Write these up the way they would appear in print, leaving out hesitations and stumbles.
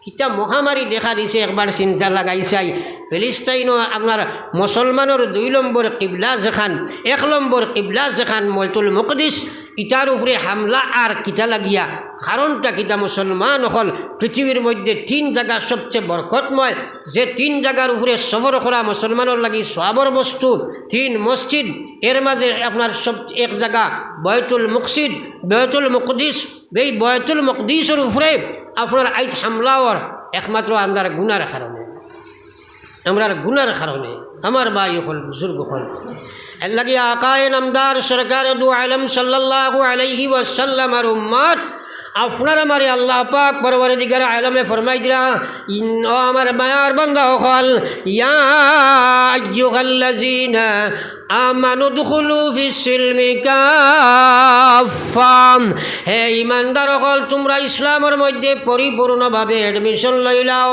কিতা মহামারী দেখা দিছে একবার চিন্তা লাগাইছাই। ফিলিস্তাইনও আপনার মুসলমানের 2 নম্বর কিবলা যেখান, 1 নম্বর কিবলা যেখান বাইতুল মুকদ্দিস, ইটার উপরে হামলা আর কিতা লাগিয়া কারণটা কিতা মুসলমান হল পৃথিবীর মধ্যে 3 জায়গা সবচেয়ে বরকতময়, যে 3 জায়গার উপরে সফর করা মুসলমানের লাগি সওয়াবের বস্তু 3 মসজিদ, এর মাঝে আপনার সব এক জায়গা বাইতুল মুকদ্দিস। এই বাইতুল মুকদ্দিসের উপরে আপনার আইজ হামলা হওয়ার একমাত্র আমরার গুনার কারণে, আমার ভাই হল বুজুর্গ হল আল্লাহ কি আকায়ে নামদার সরকার দু আলম সাল্লাল্লাহু আলাইহি ওয়াসাল্লাম আর উম্মত আপনার আমারে আল্লাহ পাক পরওয়ারদিগার আলমে ফরমাই দিলা, ও আমার মায়ার বান্দা হল, ইয়া আইয়ুহাল্লাযীনা আমানু দুখুলু ফিস-সিলমি কাফা, হে ইমানদার হল তোমরা ইসলামের মধ্যে পরিপূর্ণভাবে এডমিশন লইলাও।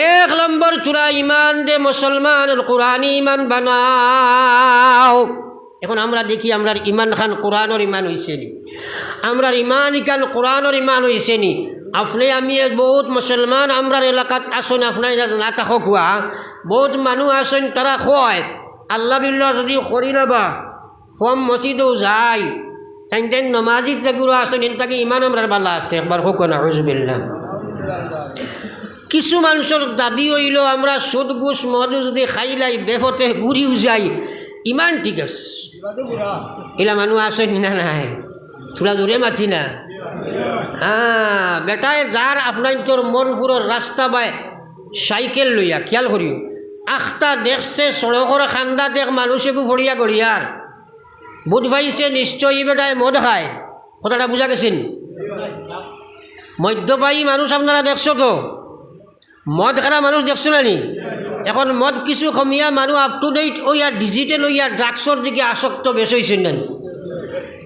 1 নম্বর চূড়া ইমান দে মুসলমানের কোরআনি ইমান বানাও। এখন আমরা দেখি আমরার ইমান খান কোরআনের ইমান হইছে নি, আমরার ইমান খান কোরআনের ইমান হইছে নি। আপনি আমি বহুত মুসলমান আমরার এলাকাত আসেন, আপনার না থাকক হুয়া বহুত মানুষ আসেন, তারা কয় আল্লাহ বিল্লাহ যদি করি নাবা কম মসজিদেও যায়, তাই নমাজি যেগুলো আসেন তাকে ইমান আমরার বালা আছে, একবার হোক না হুজুবিল্লাহ। কিছু মানুষের দাবি হইল আমরা সুদ ঘুষ মদ যদি খাইলাই বেফতে ঘুরিও যাই, ইমান ঠিক আছে। এলা মানুষ আসেন না নাই, তোরা জোরে মাতি না। হ্যাঁ বেটায় যার আপনার তোর মনপুরের রাস্তা বায় সাইকেল লইয়া খেয়াল করিও, আখটা দেখছে সড়কর খান্দা দেখ মানুষেকু ফড়িয়া গড়িয়ার বুধ ভাইছে নিশ্চয় ই বেটায় মদ খায়, কথাটা বুঝা গেছেন। মদ্যপায়ী মানুষ আপনারা দেখছো তো, মদ খানা মানুষ দেখছো না নি? এখন মদ কিছু কমিয়া মানুষ আপ টু ডেট ওইয়া ডিজিটেল ওইয়া ড্রাগসর দিকে আসক্ত বেশ হয়েছেন না।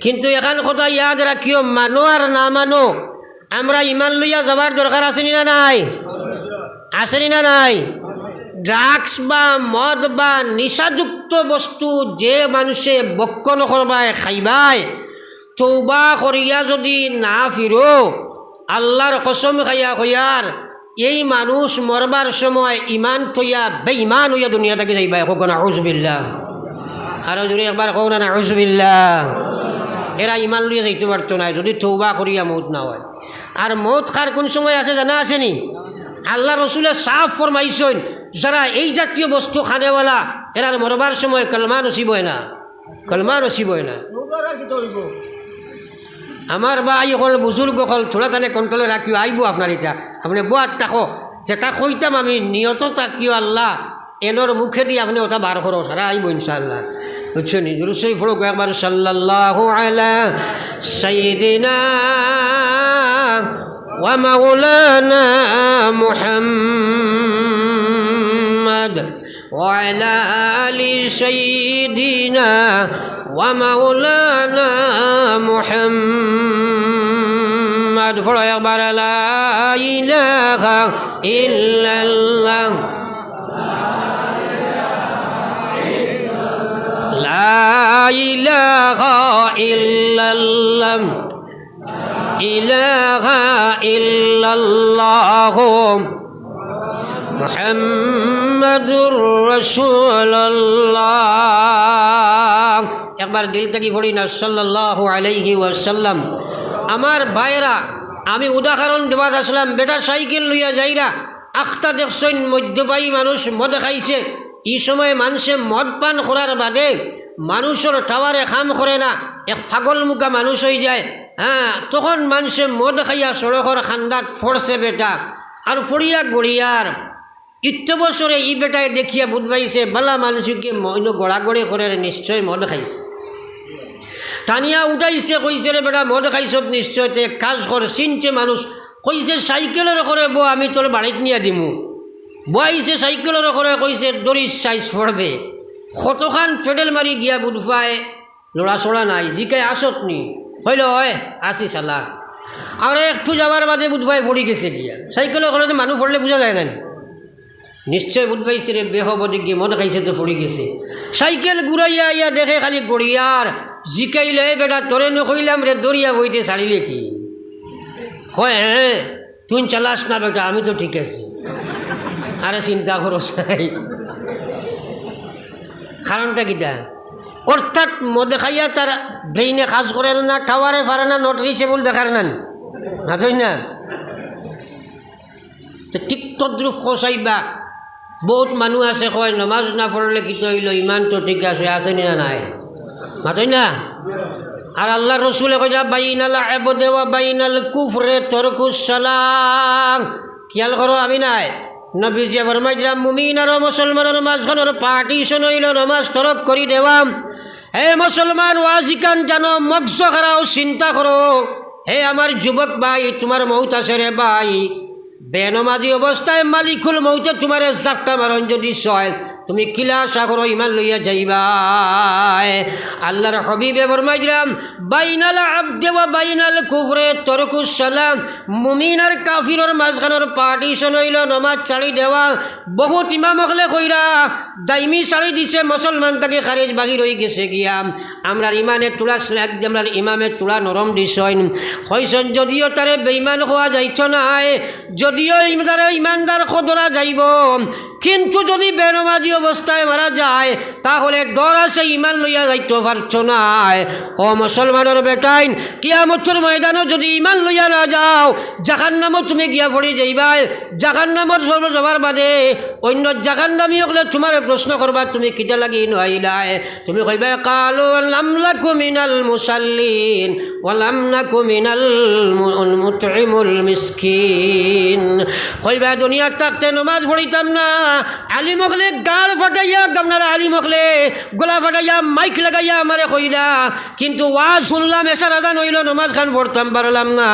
কিন্তু এখান কথা ইয়াদ রাখিও, মানো আর না মানো আমরা ইমান লইয়া যাবার দরকার আসেনি না নাই? আসেনি না নাই? ড্রাগস বা মদ বা নিশাযুক্ত বস্তু যে মানুষে বক্কন করবায় খাইবায়, তৌবা করিয়া যদি না ফিরো আল্লাহর কসম খাইয়া কইয়ার এই মানুষ মরবার সময় ইমান থইয়া বেঈমান হইয়া দুনিয়া থেকে যাইবা। হোক না আউযুবিল্লাহ, আরো জোরে একবার হোক না আউযুবিল্লাহ। এরা ইমান লইয়া যাইতে পারতো না যদি তৌবা করিয়া মৌত না হয়। আর মৌত খার কোন সময় আছে জানা আসেনি? আল্লাহ রসুলে সাফ ফরমাইছেন যারা এই জাতীয় বস্তু খানেওয়ালা এরার মরবার সময় কলমা নসিব হয় না, কলমা নসিব হয় না। আমার ভাই হল বুজুর্গ হল থোড়া তানে কন্ট্রোলে রাখিও, আইব আপনার এটা আপনি বোয়াত থাকো যেটা কইতাম আমি নিয়ত তাকিও আল্লাহ এনর মুখে দিয়ে আপনি ওটা বার করো, সারা আইব ইনশাআল্লাহ। বুঝছো নি? জুরুসই ফড়ক একবার সাল্লাল্লাহু আলা সাইয়্যিদিনা ওয়া মাওলানা মুহাম্মদ ওয়া আলা আলি সাইয়্যিদিনা ওয়া মাওলানা মুহাম্মদ। ফড়ো একবার লা ইলাহা ইল্লাল্লাহ লা ইলাহা ইল্লাল্লাহ ইলাহা ইল্লাল্লাহ মুহাম্মাদুর রাসূলুল্লাহ। একবার দিল থেকে পড়ি না সাল্লাল্লাহু আলাইহি ওয়াসাল্লাম। আমার ভাইরা আমি উদাহরণ দেওয়া আসলাম, বেটা সাইকেল লইয়া যাইরা আখতা দেখছেন মদ্যপায়ী মানুষ মদ খাইছে, এই সময় মানুষে মদ পান করার বাদে মানুষের টাওয়ারে খাম করে না, এক পাগল মুখা মানুষ হয়ে যায়। হ্যাঁ তখন মানুষে মদ খাইয়া সড়কর খান্দাত ফোরছে বেটা, আর ফড়িয়া গড়িয়ার ইত্য বছরে ই বেটায় দেখিয়া বুঝবাইছে বালা মানুষকে মইন গড়াগড়ি করে নিশ্চয় মদ খাইছে। টানিয়া উঠাইছে কইছে রে বেটা মদ খাইছত নিশ্চয়, তে কাজ করে চিনছে মানুষ, কইছে সাইকেলের করে বো আমি তোর বাড়িত নিয়ে দিমু। বইছে সাইকেলের করে কইছে দড়ির সাইজ পড়বে, কতখান ফেডেল মারি গিয়া বুধবায় লড়াচড়া নাই, জিকায় আসত নি হইল হয় আসি সালা, আর একটু যাবার বাদে বুধবাই পড়ি গেছে গিয়া। সাইকেলের করে মানুষ পড়লে বোঝা যায় না, নিশ্চয় বুধবাইছে রে বেহবদি গিয়ে মদ খাইছে তো পড়ি গেছে। সাইকেল ঘুরাইয়া ইয়া দেখে খালি গড়িয়ার, জিকাইলে বেটা তোরে নকইলাম রে দরিয়া বইতে ছাড়িলে কি হয়? হ্যাঁ তুই চালাস না বেটা, আমি তো ঠিক আছি, আরে চিন্তা করো নাই। কারণটা কিটা? অর্থাৎ মদে খাইয়া তার ব্রেইনে কাজ করে না, টাওয়ারে পারে না, নট রিচেবল দেখার না, হাতই না। তো ঠিক তদ্রুপ কষাইবা বহুত মানুষ আছে কয় নমাজ না পড়লে কি তো হইল, ইমান তো ঠিক আছে, আসেনি না নাই, হাতই না। আর আল্লাহ রসুলে কইলা বাইনাল আবদে ওয়া বাইনাল কুফরে তরকুস সালাম। খেয়াল করো, আমি নাই নবীজি ফরমাইছিলাম মুমিন আর মুসলমানের মাঝখানের পার্টিশন হইল নমাজ তরক করি দেওয়াম। হে মুসলমান ওয়াজিকান জানো, মগজ খারাও চিন্তা করো। হে আমার যুবক ভাই, তোমার মৌত আছে রে ভাই। বেনমাজি অবস্থায় মালিকুল মৌতে তোমারে জাপটা মারণ যদি সয়, তুমি কিলা আশা করো ইমান লইয়া যাইবা? আল্লাহর হবিবে ফরমাইছিলাম বাইনাল আবদে ওয়া বাইনাল কুফরে তরকুস সালাম। মুমিন আর কাফিরের মাঝখানের পার্টিশন হইল নমাজ ছাড়ি দেওয়া। বহুত ইমাম হলে কইরা দাইমি ছাড়ি দিছে, মুসলমান তাকে খারিজ বাগি রয়ে গেছে গিয়া। আমরার ইমানের তুলা স্ল্যাক দিয়ে আমরার ইমামের তুলা নরম দিছইন হইছন, যদিও তারে বেঈমান হওয়া যাইছ নাই, যদিও তারে ইমানদার খোদরা যাইব, কিন্তু যদি বেনমাজি অবস্থায় মারা যায় তাহলে ডর আছে ইমান লইয়া যাইতে পারছ নাই। ও মুসলমানের বেটাইন, কিয়ামতের ময়দানে যদি ইমান লইয়া না যাও, জাহান্নামত তুমি গিয়া পড়ি যাইবাই। জাহান্নামত যাবার বাদে অন্য জাহান্নামী হলে তোমার প্রশ্ন করবা তুমি কিটা লাগি নইলাই। তুমি কইবা কালু লাম লাকু মিনাল মুসাল্লিন ওয়া লাম নাকু মিনাল মুতঈমুল মিসকিন। কইবা দুনিয়া থাকতে নামাজ পড়িতাম না, আলিম হলে গাল ফাটাইয়া, আপনারা আলিম হলে গোলা ফাটাইয়া মাইক লাগাইয়া আমারে কইলা, কিন্তু ওয়াজ শুনলাম এসার আজান হইল নমাজ খান পড়তাম পারলাম না,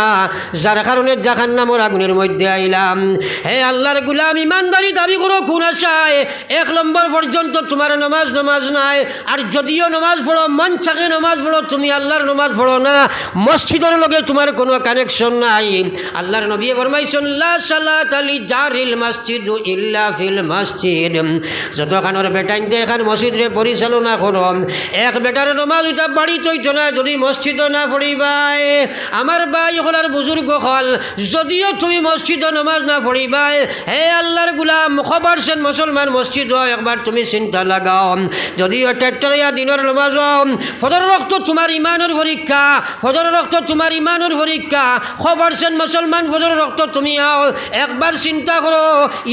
যার কারণে জাহান্নামের আগুনের মধ্যে আইলাম। হে আল্লাহর গুলাম, ইমানদারি দাবি করো কোন আশায়? 1 নম্বর পর্যন্ত তোমার নমাজ নাই। আর যদিও নমাজ পড়ো, মন চাকে নমাজ পড়ো, তুমি আল্লাহর নমাজ পড়ো না, মসজিদের লগে তোমার কোনো কানেকশন নাই। আল্লাহর নবী ফরমাইছেন লা সালাতা লি জারিল মসজিদ ইল্লা ফিল মসজিদ। যতখানোর বেটাইন এখান মসজিদে পরিচালনা করো, এক বেটার নমাজ ওইটা বাড়ি চইত না যদি মসজিদ না পড়িবাই। আমার ভাই হলার বুজুর্গ হল, যদিও তুমি মসজিদ নমাজ না পড়িবাই, হে আল্লাহর গুলাম খবর সেন মুসলমান মসজিদ একবার তুমি চিন্তা লাগাও। যদিও ট্যাক্টরিয়া দিনের নমাজ, ফজর রক্ত তোমার ইমানের পরীক্ষা, ফজর রক্ত তোমার ইমানের পরীক্ষা। খবর সেন মুসলমান ফজর রক্ত তুমি আও, একবার চিন্তা করো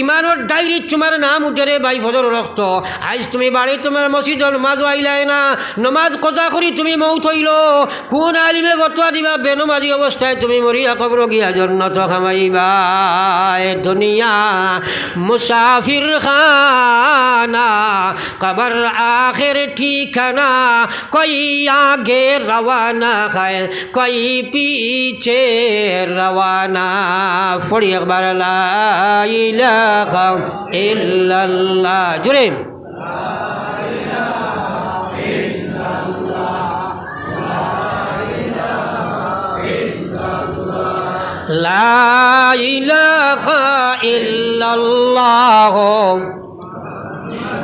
ইমানের ডায়েরি তোমার নাম উঠে রে ভাই ফজর রক্ত। আজ তুমি বাড়ি তোমার মসজিদ নমাজ আইলাই না, নমাজ কজা করি তুমি মৌত হইল, কোন আলিমে ফতোয়া দিবা বেনমাজি অবস্থায় তুমি মরিয়া কবর গিয়া জন্নত খামাইবা? দুনিয়া মুসাফির খানা, কবর আখির ঠিকানা, কই আগে রওয়ানা খায় কই পিছে রওয়ানা। ফড়ি একবার লা ইলাহা ইল্লাল্লাহ জুড়ে। লা ইলাহা ইল্লাল্লাহ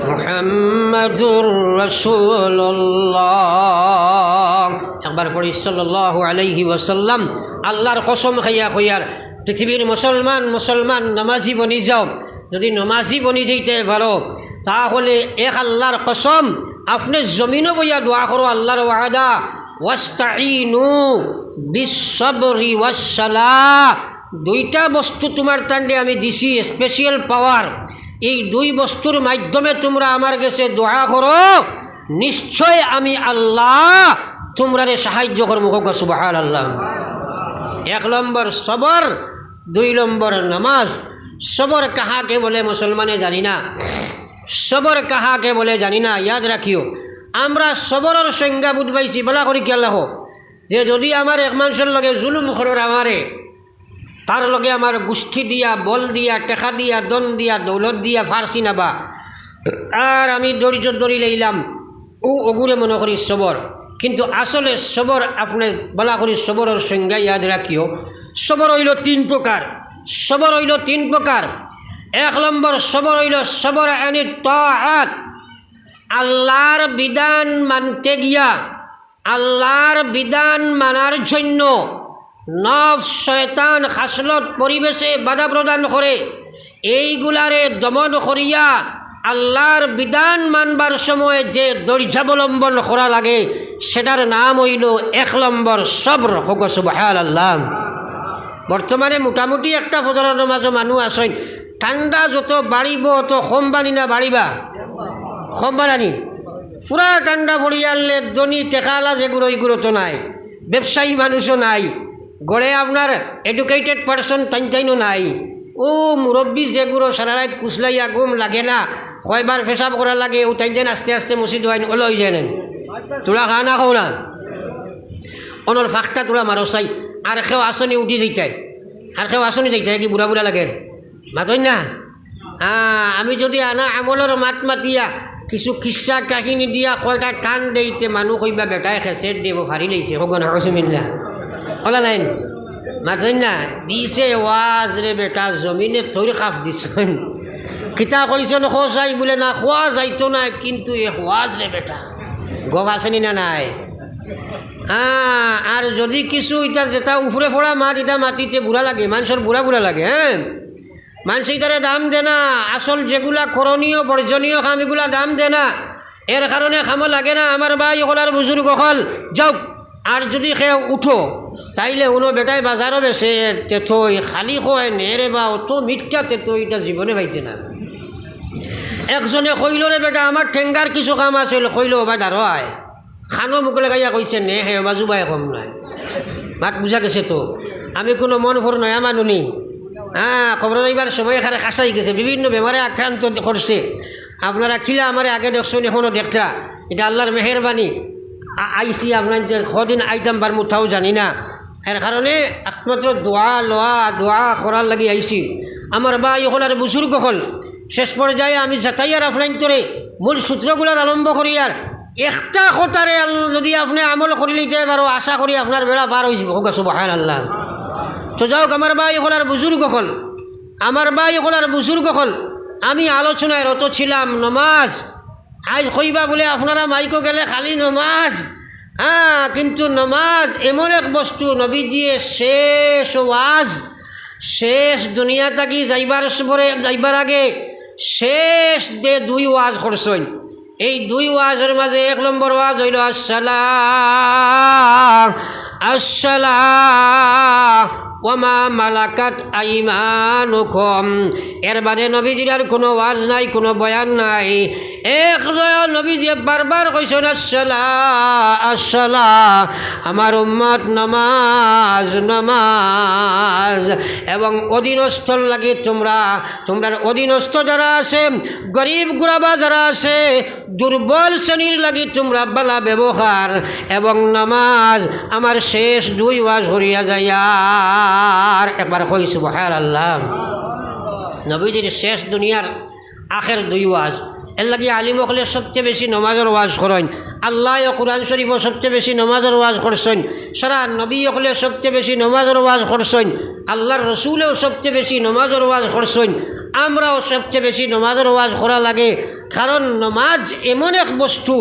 মুহাম্মাদুর রাসূলুল্লাহ। একবার পড়ি সাল্লাল্লাহু আলাইহি ওয়াসাল্লাম। আল্লাহর কসম খাইয়া কইয়ার পৃথিবীর মুসলমান নামাজি বনি যাও। যদি নামাজি বনি যাইতে পারো তাহলে এক আল্লাহর কসম, আপনি জমিনও বইয়া দোয়া করো আল্লাহর ওয়াদা, ওয়াস্তাইনু বিসসবরি ওয়াসসালাহ। 2টা বস্তু তোমার তান্ডে আমি দিছি স্পেশাল পাওয়ার। এই 2 বস্তুর মাধ্যমে তোমরা আমার কাছে দোয়া করো, নিশ্চয় আমি আল্লাহ তোমরা সাহায্য করবো। সুবহানাল্লাহ। 1 নম্বর সবর, 2 নম্বর নামাজ। সবর কাহাকে বলে মুসলমানে জানি না, সবর কাহাকে বলে জানি না। ইয়াদ রাখিও, আমরা সবরের সংজ্ঞা বুঝবাইছি বলা করি খেয়াল রাখো, যে যদি আমার এক মানুষের লগে জুলুম করার আমারে, তার লগে আমার গোষ্ঠী দিয়া, বল দিয়া, টেকা দিয়া, দন দিয়া, দৌলত দিয়া ফার্সি নাবা, আর আমি দরিদ্র দড়ি লইলাম, ও অগুরে মনে করি সবর। কিন্তু আসলে সবর আপনি বলা করি সবরের সংজ্ঞা ইয়াদ রাখিও। সবর হইল 3 প্রকার। সবর হইল 3 প্রকার। 1 নম্বর সবর হইল সবর আনি তাআত, আল্লাহর বিধান মানতে গিয়া, আল্লাহর বিধান মানার জন্য নফস, শয়তান, খাসলত পরিবেশে বাধা প্রদান করে এইগুলারে দমন করিয়া আল্লাহর বিধান মানবার সময় যে ধৈর্যাবলম্বন করা লাগে সেটার নাম হইল 1 নম্বর সবর। হোক সুবহানাল্লাহ। বর্তমানে মোটামুটি একটা ফজরের নামাজও মানুষ আসেন, ঠান্ডা যত বাড়িব অত কম বানি না বাড়িবা, কম বানানি পুরা ঠান্ডা পড়িয়ালে ধনী টেকালা যেগুলো এইগুলো তো নাই, ব্যবসায়ী মানুষও নাই, গড়ে আপনার এডুকেটেড পার্সন তাইনও নাই। ও মুরব্বী যেগুলো সারা রাত কুচলাইয়া ঘুম লাগে না, কয়বার পেশাব করা লাগে, ও তাইন আস্তে আস্তে মসজিদ হয় ওলই যায় নেন, তোরা খা না খাও না অনর ফাঁকটা তোরা মারো চাই। আর কেউ আসনি উঠি যাইতাই, আর কেউ আসনি যাইতাই কি বুড়া বুড়া লাগে মাতই না। আমি যদি আনা আমলের মাত মাতিয়া কিছু কিসা কাহিনী দিয়া কয়টা টান দেইতে মানুষ কইবা বেটাই খেসেট দেব ভারি লাইছে হগন হসমিল্লা ওলা লাইন মাতই না দিছে ওয়াজ রে বেটা জমিনে থৈ কাফ দিছেন কিতা কইছেন খোঁজাই বলে না খোয়া যাইতো না, কিন্তু এ ওয়াজ রে বেটা গপ আসেনি না নাই। আর যদি কিছু এটা যেটা উফরে ফোড়া মাত এটা মাটিতে বুড়া লাগে, মানুষের বুড়া বুড়া লাগে। হ্যাঁ, মানুষ এটারে দাম দে না, আসল যেগুলা করণীয় বর্জনীয় কাম এগুলা দাম দে না, এর কারণে খাম লাগে না। আমার ভাই হলার বুজুর্গ হল যাওক, আর যদি সে উঠো তাইলে উনো বেটাই বাজারও বেছে তেথই খালি কয় নেরে বা অত মিথ্যা তেথই এটা জীবনে পাইতে না। একজনে কইলরে বেটা আমার ঠেঙ্গার কিছু কাম আছিল, কইল বা দাঁড়ো আয় খানো মুখলে গাইয়া কইছে নে হে বাজু বাই কম নাই মাত বুঝা গেছে। তো আমি কোনো মন ভর নয়া মানুনি। খবর এইবার সময় এখানে কাঁচাই গেছে, বিভিন্ন বেমারে আক্রান্ত করছে। আপনারা খিলা আমার আগে দেখছেন, এখনও দেখতা, এটা আল্লাহর মেহেরবানি আইসি। আপনার কদিন আইতাম বার মুঠাও জানি না, এর কারণে একমাত্র দোয়া করার লাগি আইসি। আমার বা ইহলার বুজুর্গ হল শেষ পর্যায়ে আমি যাতায়ার আপনার তোরে মূল সূত্রগুলার আরম্ভ করি। আর একটা কথারে যদি আপনি আমল করে নিতে পারো, আশা করি আপনার বেড়া পার হয়ে যাব। হোক সুবহানাল্লাহ। তো যাওক, আমার ভাই হলার বুজুর্গ হল, আমার ভাই হলার বুজুর্গ হল, আমি আলোচনায় রত ছিলাম নমাজ। আজ কইবা বলে আপনারা মাইকো গেলে খালি নমাজ, কিন্তু নমাজ এমন এক বস্তু, নবীজিয়ে শেষ ওয়াজ, শেষ দুনিয়া থাকি যাইবার আগে শেষ দে 2 ওয়াজ করছেন। এই 2 ওয়াজের মাঝে 1 নম্বর ওয়াজ হইল আসসালাম আসসালাম ওমা মালাকাত আইমানুকুম। এর বাদে নবীজির আর কোনো ওয়াজ নাই, কোনো বয়ান নাই। এক নবীজি বারবার কইছেন আসসালাম আসসালাম, আমার উম্মত নমাজ নমাজ। এবং অধীনস্থল লাগে তোমরা অধীনস্থ যারা আছে, গরিব গুরাবা যারা আছে, দুর্বল শ্রেণীর লাগি তোমরা বালা ব্যবহার এবং নামাজ আমার শেষ 2 ওয়াজ হরিয়া যাইয়া। একবার কই সুবহানাল্লাহ। নবীজির শেষ দুনিয়ার আখের 2 ওয়াজ। এর লাগে আলিম হলে সবচেয়ে বেশি নমাজের ওয়াজ করেন। আল্লাহ কোরআন শরীফ সবচেয়ে বেশি নমাজের ওয়াজ করছেন। সারা নবী হলে সবচেয়ে বেশি নমাজের ওয়াজ করছেন। আল্লাহর রসুলেও সবচেয়ে বেশি নমাজের ওয়াজ করছেন। আমরাও সবচেয়ে বেশি নমাজের ওয়াজ করা লাগে, কারণ নমাজ এমন এক বস্তু,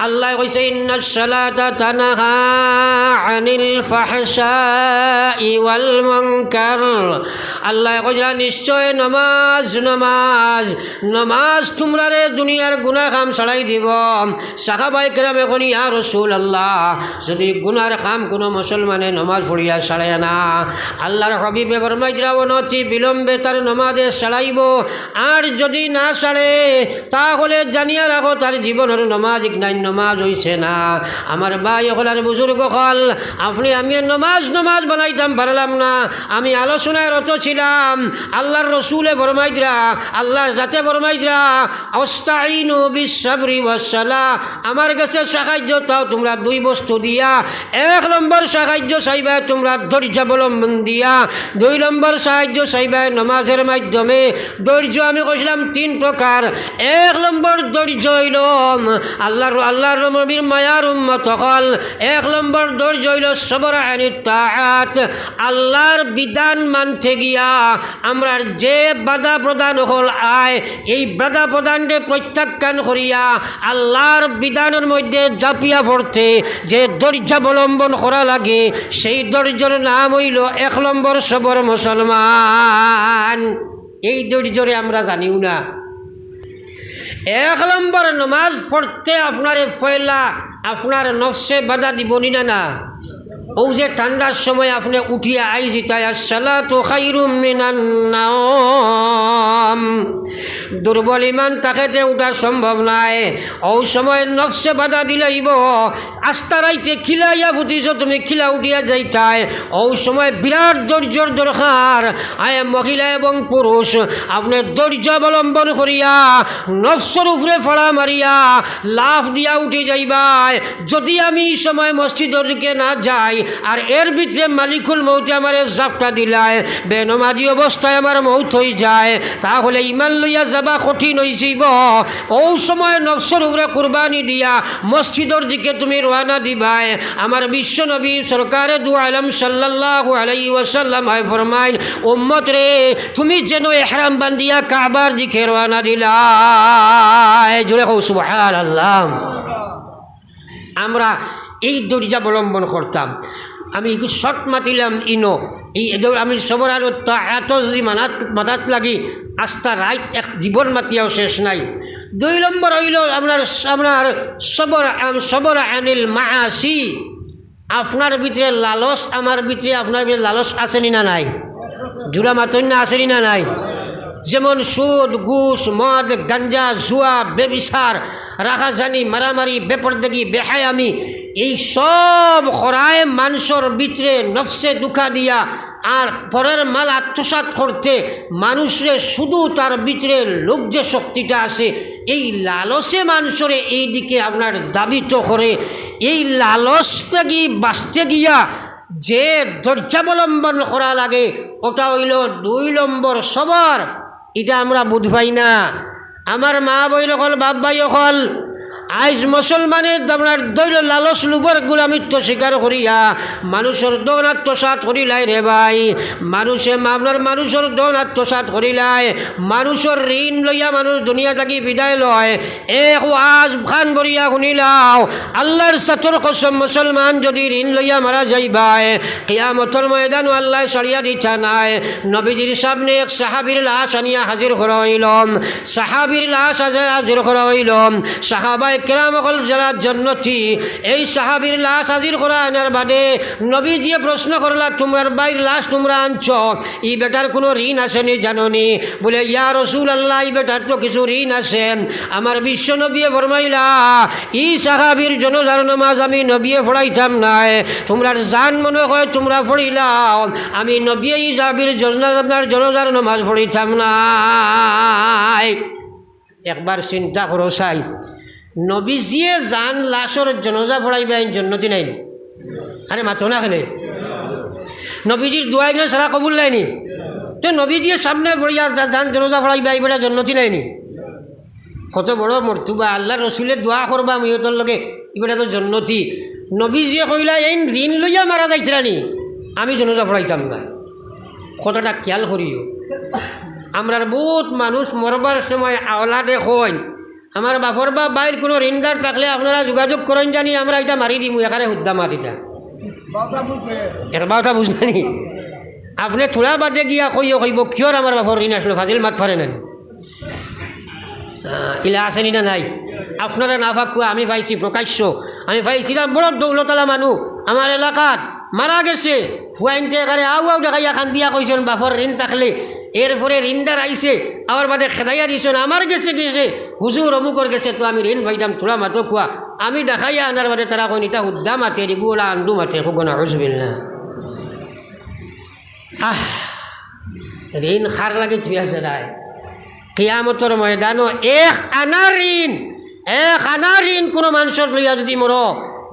আল্লাহ কইছে ইন্নাস সালাতা তানহা আনিল ফাহশাই ওয়াল মুনকার। আল্লাহ কইলা নিশ্চয় নমাজ নমাজ নমাজ তোমরারে দুনিয়ার গুনাহ কাম ছাড়াই দিব। সাহাবায়ে কেরামে কইনি ইয়া রাসূলুল্লাহ, যদি গুনার কাম কোনো মুসলমানে নমাজ পড়িয়া ছাড়ায় না, আল্লাহর হাবিবে ফরমাইরা অনতি বিলম্বে তার নমাজে ছাড়াইব। আর যদি না ছাড়ে তাহলে জানিয়া রাখো তার জীবনের নমাজ নাই, নমাজ হইছে না। আমার ভাই হলার বুজুর্গ হল, আপনি আমি নমাজ বানাইতাম পারলাম না। আমি আলোচনায় রত ছিলাম। আল্লাহর রসুলে ফরমাইরা, আল্লাহর জাতে ফরমাইরা আস্তাইনু বিস-সাবরি ওয়াস-সালাহ, আমার কাছে সাহায্য চাও তোমরা 2 বস্তু দিয়া। 1 নম্বর সাহায্য চাইবা তোমরা ধৈর্যাবলম্বন দিয়া, 2 নম্বর সাহায্য চাইবা নমাজের মাধ্যমে। ধৈর্য আমি কইছিলাম 3 প্রকার। 1 নম্বর ধৈর্য হইল আল্লাহর নবীর মায়ার উম্মত হল। 1 নম্বর ধৈর্য হইল সবর আনিত তাআত, আল্লাহর বিধান মানতে গিয়া আমরা যে বাধা প্রদান হল আয় এই বাধা প্রদানকে প্রত্যাখ্যান করিয়া আল্লাহর বিধানের মধ্যে জাপিয়া পড়তে যে ধৈর্য অবলম্বন করা লাগে সেই ধৈর্যের নাম হইল 1 নম্বর সবর মুসলমান। এই ধৈর্যরে আমরা জানিও না। 1 নম্বর নমাজ পড়তে আপনারে পয়লা আপনার নফসে বাধা দিবনি না। ও যে ঠান্ডার সময় আপনি উঠিয়া আই জিতায় আসসালাতু খায়রুম মিনান নাওম, দুর্বল ইমান তাকেতে উঠা সম্ভব নাই। ও সময় নফসে বাধা দিলাইব, আস্তা রাইতে খিলাইয়া ফুটিছ তুমি খিলা উঠিয়া যাইতায়। ও সময় বিরাট ধৈর্যর দরকার। আয় মহিলা এবং পুরুষ আপনি ধৈর্য অবলম্বন করিয়া নফসর উপরে ফাড়া মারিয়া লাফ দিয়া উঠে যাইবাই। যদি আমি এই সময় মসজিদের দিকে না যাই আর এর ভিতরে মালিকুল মৌতে আমার জাপটা দিলায়, বেনমাজি অবস্থায় আমার মৌত হয়ে যায়, তাহলে ইমান লইয়া যাবা কঠিন হয়েছিব। ও সময় নফসর উপরে কুরবানি দিয়া মসজিদের দিকে তুমি রওনা দিবাই। আমার বিশ্ব নবী সরকারে দু আলম সাল্লাল্লাহু আলাইহি ওয়াসাল্লাম হয় ফরমাইন, উম্মত রে তুমি যেন ইহরাম বান্ধিয়া কাবার দিকে রওনা দিলাই। জোরে কও সুবহানাল্লাহ। আমরা এই ধৈর্য অবলম্বন করতাম। আমি শর্ট মাতিলাম ইনো এই আমি সবর আর এত যদি মাথাত লাগি আস্থা রাইট এক জীবন মাতিয়াও শেষ নাই। 2 নম্বর হইল আপনার সবর আনিল মাআসি, আপনার ভিতরে লালস আমার ভিতরে আপনার ভিতরে লালস আসেনি না নাই? জুড়া মাতন না আসেনি না নাই? যেমন সুদ, ঘুষ, মদ, গাঞ্জা, জুয়া, বেবিচার, রাখাজানি, মারামারি, বেপরদেগি, বেহায়ামি, এই সব খরায় মানুষের ভিতরে নফসে দুঃখা দিয়া আর পরের মাল আত্মসাৎ করতে মানুষের শুধু তার ভিতরে লোভ যে শক্তিটা আছে এই লালসে মানুষের এই দিকে আপনার দাবিত করে। এই লালস থেকে বাঁচতে গিয়া যে ধৈর্যাবলম্বন করা লাগে ওটা হইল 2 নম্বর সবর। এটা আমরা বুঝবাই না। আমার মা বইল হল বাপ ভাই হল আজ মুসলমানের আপনার দৈল লালস লুবর গুলামিত্ব স্বীকার করিয়া মানুষের দৌন আত্মসাৎ করিলাই রে ভাই। আপনার মানুষের দৌন আত্মসাৎ করিলাই, মানুষের ঋণ লইয়া মানুষ দুনিয়া থাকি বিদায় লয়। এক আজ খান বরিয়া শুনিলাও আল্লাহর সাথর কসম মুসলমান যদি ঋণ লইয়া মারা যাইবাই কিয়ামতের ময়দান আল্লাহ সরিয়া দিতা নাই। নবীজির সামনে এক সাহাবীর লাশ আনিয়া হাজির করা হইলম। সাহাবীর লাশ হাজির করা হইলম। সাহাবাই কেরাম অকল যারা জন্নতি এই সাহাবীর লাশ হাজির করা আনার বাদে নবীজিয়ে প্রশ্ন করলা তোমরার বাইর লাশ তোমরা আনছ, এই বেটার কোনো ঋণ আসেনি জাননি? বলে ইয়া রাসূলুল্লাহ এই বেটার তো কিছু ঋণ আছে। আমার বিশ্ব নবী ফরমাইলা এই সাহাবীর জনাজার নামাজ আমি নবী পড়াইতাম নাই, তোমরা জান মনে হয় তোমরা পড়িলাও, আমি নবী এই সাহাবীর আপনার জনাজার নামাজ পড়িতাম নাই। একবার চিন্তা করো চাই নবীজিয়ে জান লাশর জনজা পড়াইবেন জন্নতি নাই? আরে মাথো না খেলে নবীজির দোয়াই গেলে সারা কবুল নাইনি? তো নবীজির সামনে পড়িয়া জান জনজা পড়াইবা এইবেলা জন্নতি নাইনি? কত বড় মর্তুবা! আল্লাহ রসুলের দোয়া করবা মিহতর লগে এবেলা তো জন্নতি। নবীজিয়ে কইলা এই ঋণ লইয়া মারা যাইতরানি আমি জনজা পড়াইতাম না। কতটা খেয়াল করিও। আমরার বহুত মানুষ মরবার সময় আওলাদে কই আমার বাপর বা বাইর কোনো ঋণদার থাকলে আপনারা যোগাযোগ করেন জানি আমরা এটা মারি দিমু এখানে হুদ্দা মারিটা এরবারটা বুঝলেনি? আপনি থোড়া বাদে গিয়া কইব কিয়র আমার বাপর ঋণ আসলো ফাজিল মাত ফারে নেন ইলা আসেনি না নাই? আপনারা না ভাকুয়া আমি পাইছি প্রকাশ্য। আমি পাইছিলাম বড় দৌলতলা মানুষ আমার এলাকাত মারা গেছে ফুয়াইনতে এখানে আউ দেখাইয়া খান দিয়া কইছেন বাপর ঋণ থাকলে এরপরে ঋণদার আইসে আমার বাদে খেদাইয়া দিয়েছেন আমার গেছে হুজুর অমুকর গেছে তো আমি ঋণ পাইতাম থোড়া মাতো খুয়া আমি দেখাইয়া আনার বাদে তারা কই নিতা হুদ্দা মাতে রিগুলা আন্দু মাতে খুগনা হুজবিল্লা। ঋণ খার লাগে থুই আছে রায় কিয়ামতর ময়দানও এক আনা ঋণ কোনো মানুষের লইয়া যদি মর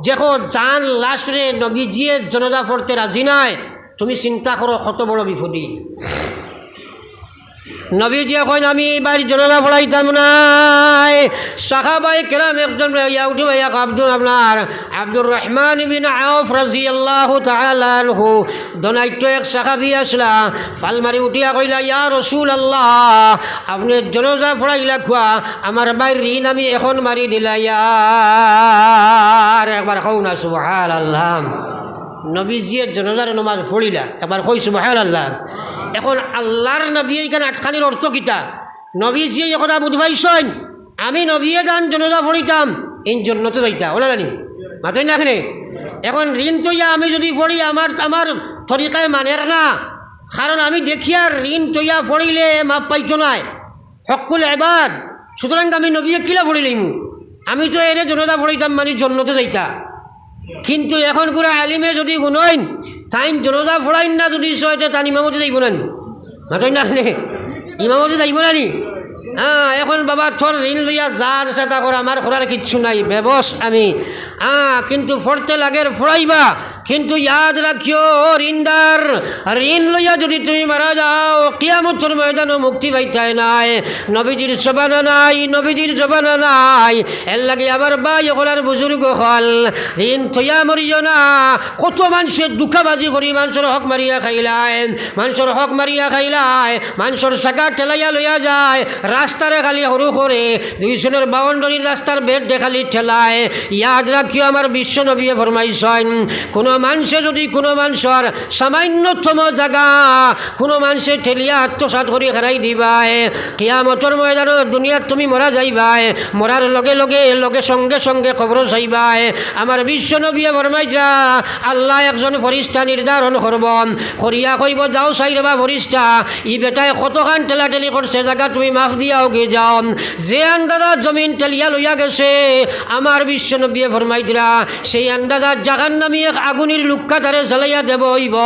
যখন জান লাশরে নবীজিয়ে জনজা পড়তে রাজি নাই তুমি চিন্তা করো কত বড় বিপদী। নবীজি এখন আমি বাড়ির জনতা পড়াইতাম না। সাহাবায়ে কেরাম একজন ইয়া উঠে ভাইয়া আব্দুল আপনার আব্দুর রহমান বিন আউফ রাদিয়াল্লাহু তাআলা আনহু দনাইটো এক সাহাবী আসলা ফালমারি উঠিয়া কইলা ইয়া রাসূলুল্লাহ আপনি জনতা পড়াইলা খোয়া আমার বাইর ঋণ আমি এখন মারি দিলা ইয়ার একবার কও না সুবহানাল্লাহ। নবীজিয়ে জনতার নামাজ পড়িলা একবার কই সুবহানাল্লাহ। এখন আল্লাহর নবী এইখানে আটখানির অর্থ কিতা নবীজি এই কথা বুঝবাইছেন আমি নবীয়ে গান জনতা পড়িতাম এই জন্য তো যাইতা ওলা জানি মাথায় না এখানে। এখন ঋণ তৈয়া আমি যদি পড়ি আমার তরিকায় মানের না, কারণ আমি দেখি আর ঋণ তৈয়া পড়িলে মাপ পাইতো নাই হকুল এবার, সুতরাং আমি নবীয়ে কিলা পড়িলিম আমি তো এনে জনতা পড়িতাম মানে জন্নতে যাইতা। কিন্তু এখন করে আলিমে যদি গুণইন তাইন জনতা পড়াইন না যদি সয়তে তান ইমামতে যাইব না মাথায় না ইমামতে যাইব না নি। হ্যাঁ এখন বাবা তোর ঋণ লইয়া যার চেষ্টা করা আমার করার কিচ্ছু নাই ব্যবস আমি কিন্তু পড়তে লাগে পড়াইবা, কিন্তু ইয়াদ রাখিও ঋণদার ঋণ লইয়া যদি তুমি মারা যাও কিয়ামতের ময়দানে মুক্তি পাইতাই নাই। নবীজির জবানা নাই, নবীজির জবানা নাই। এর লাগে আবার ভাই ওখানার বুজুর্গ হল ঋণ থইয়া মরিও না। কত মানুষের দুঃখাবাজি করি মানুষের হক মারিয়া খাইলায়, মানুষের হক মারিয়া খাইলায়, মানুষের চাকা ঠেলাইয়া লইয়া যায় রাস্তারে খালি সরু করে 252 রাস্তার বেদ দেখালি ঠেলায়। ইয়াদ রাখিও আমার বিশ্ব নবীয়ে ফরমাইছেন কোনো মানুষে যদি কোনো মানুষের সামান্যতম জায়গা কোনো মানুষে ঠেলিয়া আত্মসাৎ করে হারাই দিবাই কিয়ামতের ময়দানত দুনিয়াত তুমি মরা যাইবাই, মরার লগে লগে লগে সঙ্গে সঙ্গে খবর চাইবাই। আমার বিশ্ব নবীয়ে ফরমাইছা আল্লাহ একজন ফরিস্তা নির্ধারণ করব করিয়া কইব যাও চাইরবা ফরিস্তা ই বেটায় কতখান ঠেলাঠেলি করছে জায়গা তুমি মাফ দিয়াও গে যাও। যে আন্দাজা জমিন ঠেলিয়া লইয়া গেছে আমার বিশ্ব নবীয়ে ফরমাইছিলা সেই আন্দাজা জাগান নামি এক আগুনের লুক্কা তারে জ্বালাইয়া দেব হইব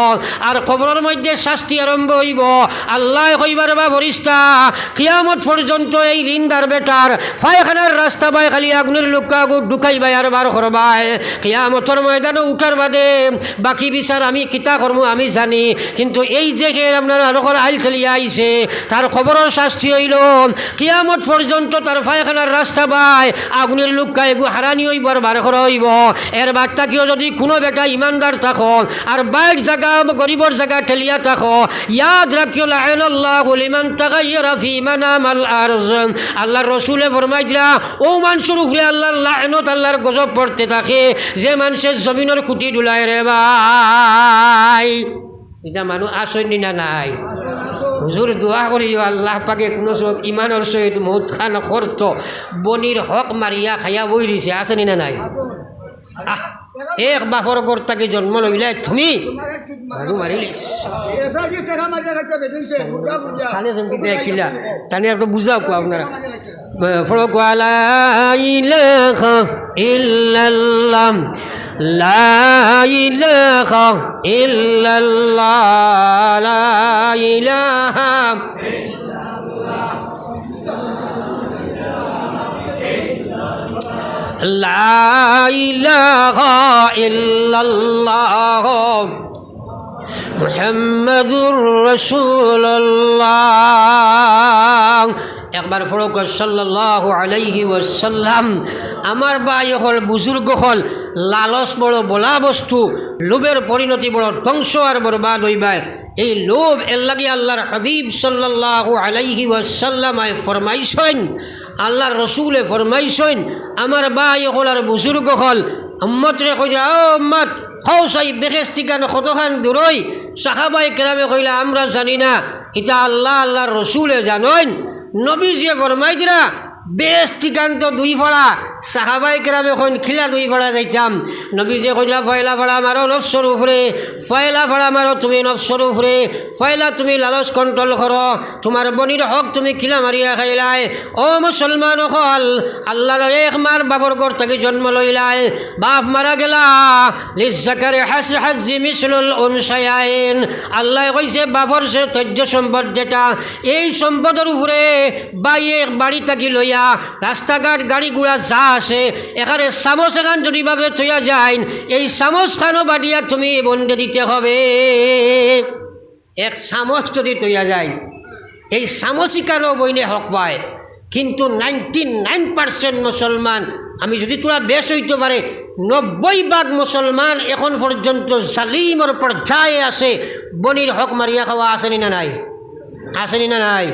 আর কবরের মধ্যে শাস্তি আরম্ভ হইব। আল্লাহ কইবার বা ফরিস্তা কিয়ামত পর্যন্ত এই ঋণদার বেটার পায়খানার রাস্তা বাই খালি আগুনের লুক্কা ঢুকাইবাই আর বার করবাই। কিয়ামতের ময়দানে উঠার বাদে বাকি বিচার আমি কিতা কর্ম আমি জানি, কিন্তু এই যে আপনার আলোকর আইল খেলিয়া আইছে তার খবরের শাস্তি হইল কিয়ামত পর্যন্ত তার পায়খানার রাস্তা বাই আগুনের লুক্কা এগু হারানি হইব আর বার করা হইব। এর বার্তা কেউ যদি কোনো বেটা ইমানদার থাকো আর বাইর জায়গা গরিবর জায়গা ঠেলিয়া থাকো ইয়াদ রাখিও লাআনাল্লাহু লিমান তাগায়্যারা ফি মানামাল আরজ। আল্লাহর রাসূলে ফরমাইছিলা ও মানুষের উপরে আল্লাহর লাআনত আল্লাহর গজব পড়তে থাকে যে মানুষের জমিনের খুঁটি ডুলায় রে ভাই। এটা মানুষ আসেনি না নাই হুজুর দোয়া করিও আল্লাহ পাকে কোনো সব ইমানের সহিত মৌত খান করত বনির হক মারিয়া খাইয়া বই দিছে আসেনি না নাই। এক বাপর কর্তাকে জন্ম লইলে তুমি মানুষ মারিলিস দেখিলা তানে একটু বুঝাও কো আপনারা ফরক ওয়ালা ইলাহা ইল্লাল্লাহ লা ইলাহা ইল্লাল্লাহ লা ইলাহা লা ইলাহা ইল্লাল্লাহ মুহাম্মাদুর রাসূলুল্লাহ। একবার ফরক সাল্লাল্লাহু আলাইহি ওয়াসাল্লাম আমার ভাই হল বুজুর্গ হল লালস বড় বলা বস্তু লোভের পরিণতি বড় ধ্বংস আর বরবাদ হইবাই। এই লোভ এর লাগে আল্লাহর হাবিব সাল্লাল্লাহু আলাইহি ওয়াসাল্লাম ফরমাইছেন আল্লাহর রসুলে ফরমাইছেন আমার ভাই হল আর বুজুর্গ হল উম্মত রে কইরা ও উম্মত হও সাই বেহেশতি কান কতখান দূরই সাহাবায়ে কেরামে কইলা আমরা জানি না এটা আল্লাহ আল্লাহর রসুলে জানেন। নবীজিয়ে ফরমাইছিলা বেহেশতি কান তো দুই ফড়া সাহাবায়ে কেরামে এখন খিলা দুই ফড়া যাইতাম। নবীজি কইলা ফয়লা ফড়া মারো নফসর উপরে, ফয়লা ফড়া মারো তুমি নফসর উপরে, ফয়লা তুমি লালস কন্ট্রোল করো, তোমার বনির হক তুমি খিলা মারিয়া খাইলাই। ও মুসলমান হল আল্লাহর এক মার বাবর ঘর থেকে জন্ম লইলাই, বাপ মারা গেলা লিজ্জাকারি হাজ্জি মিসলুল উনসায়াইন। আল্লাহ কইছে বাপর সে তৈর্য সম্পদ যেটা এই সম্পদের উপরে বাই এক বাড়ি থাকি লইয়া রাস্তাঘাট গাড়ি ঘোড়া যা আসে এখানে চামচ এখান যদি ভাবে থইয়া যায় এই চামচ খানো বাটিয়া তুমি বন্ধে দিতে হবে। এক চামচ যদি তৈয়া যায় এই সামসিকারও বইনে হক পায়, কিন্তু 99% মুসলমান, আমি যদি তোরা বেশ হইতে পারে 90% মুসলমান এখন পর্যন্ত জালিমর পর্যায়ে আছে। বনির হক মারিয়া খাওয়া আসেনি না নাই? আসেনি না নাই?